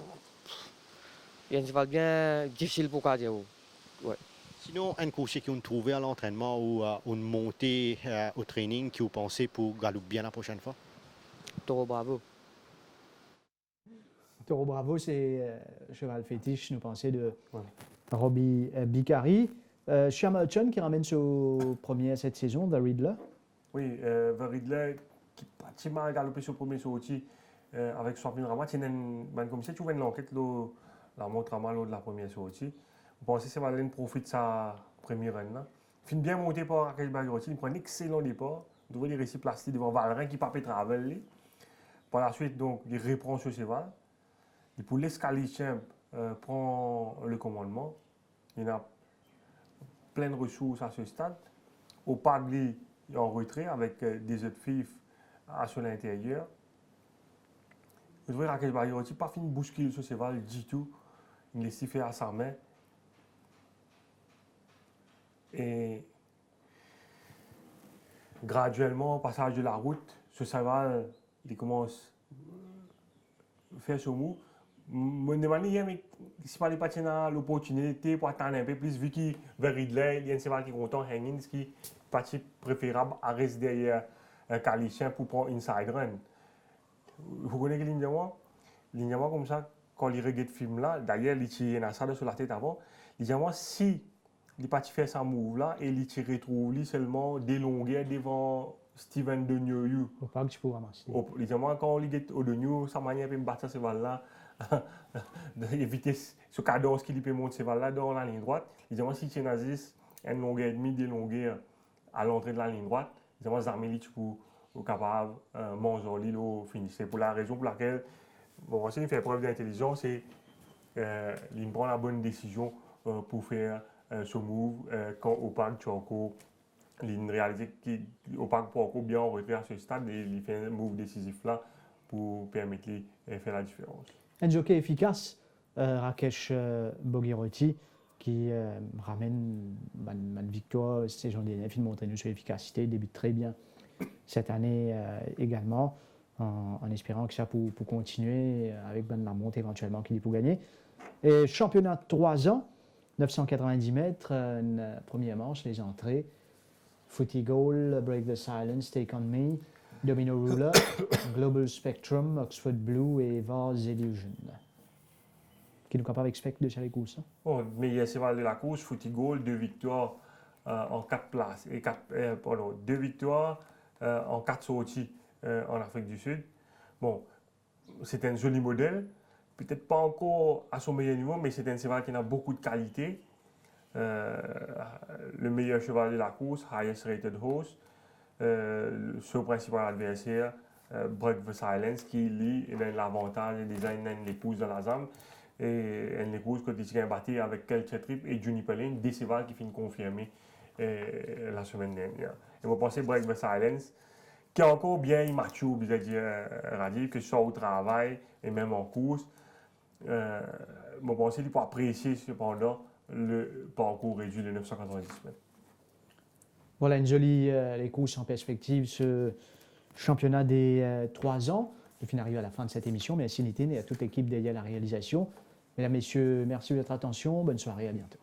[SPEAKER 7] bien difficile pour garder. Ouais.
[SPEAKER 4] Sinon, un coursier qu'on trouvait à l'entraînement ou une montée au training qui vous pensez pour galoper bien la prochaine fois?
[SPEAKER 7] Toro Bravo.
[SPEAKER 1] Toro Bravo, c'est cheval fétiche, nous pensons, de Robbie Bicari. Hamilton qui ramène ce premier cette saison, The Riddler.
[SPEAKER 2] Oui, The Riddler, qui pratiquement galopé sur le premier sorti avec Swampin Rama, comme si tu vois une enquête, la montre à mal de la première sortie. Vous pensez que c'est Valène profite de sa première run là. Il finit bien monté par Rakesh Bagiroti, il prend un excellent départ. Il doit les récits plastiques devant Valrin qui ne peut pas travailler. Par la suite, donc, il reprend ce cheval. Et pour l'escalichamp, prend le commandement. Il a plein de ressources à ce stade. Au Pagli, il est en retrait avec des autres fifs à son intérieur. Vous voyez, Rakesh Bagiroti n'a pas fini de bousculer ce cheval du tout. Il laisse faire à sa main. Et graduellement, au passage de la route, ce cheval, il commence à faire ce move. Je me demande si il n'y a pas l'opportunité pour attendre un peu plus, vu qu'il va Riddler, il y a un cheval qui est content, hanging, ce qui est parti préférable à rester derrière un calichin pour prendre inside run. Vous connaissez l'ignorant comme ça, quand il regarde le film là, d'ailleurs, il tire un salle sur la tête avant, l'ignorant, si il est parti faire sa move là et il se retrouve seulement des longueurs devant Steven Deneuille.
[SPEAKER 1] Au parc, tu peux ramasser.
[SPEAKER 2] Évidemment, quand il est au Deneuille, sa manière de battre ce cheval là, d'éviter ce cadence qu'il peut monter ce cheval là dans la ligne droite. Évidemment, si tu as une longueur et demie, des longueurs à l'entrée de la ligne droite, évidemment, Zarmeli, tu peux capable de manger au finish. C'est pour la raison pour laquelle, bon, il fait preuve d'intelligence et il prend la bonne décision pour faire ce move quand Opak tu as encore une réalité qui Opak pour encore bien en retrait à ce stade et il fait un move décisif là pour permettre de faire la différence.
[SPEAKER 1] Un jockey efficace, Rakesh Bagiroti, qui ramène une victoire. C'est Jean DNF, il montre une efficacité, il débute très bien cette année également, en espérant que ça pour continuer avec la montée éventuellement qu'il peut gagner. Et championnat de 3 ans. 990 mètres, une première manche, les entrées. Footy Goal, Break the Silence, Take on Me, Domino Ruler, Global Spectrum, Oxford Blue et Vase Illusion. Qui nous capable d'expecter de les courses.
[SPEAKER 2] Bon, meilleur cheval de la course, Footy Goal, 2 victoires en 4 places. Et 2 victoires en 4 sorties en Afrique du Sud. Bon, c'est un joli modèle. Peut-être pas encore à son meilleur niveau, mais c'est un cheval qui a beaucoup de qualité. Le meilleur cheval de la course, highest rated horse. Son principal adversaire, Break the Silence, qui lui, il a l'avantage de design l'épouse de la zone. Et une épouse que tu as battu avec Kelcher Trip et Juniper Lane, des chevals qui finissent confirmés la semaine dernière. Et vous pensez Break the Silence, qui est encore bien immature, dire, que ce soit au travail et même en course. Je pense qu'il faut apprécier cependant le parcours réduit de 990 mètres.
[SPEAKER 1] Voilà une jolie les courses en perspective, ce championnat des 3 ans. Je finis arrivé à la fin de cette émission. Merci Nitin et à toute l'équipe derrière la réalisation. Mesdames, Messieurs, merci de votre attention. Bonne soirée, à bientôt.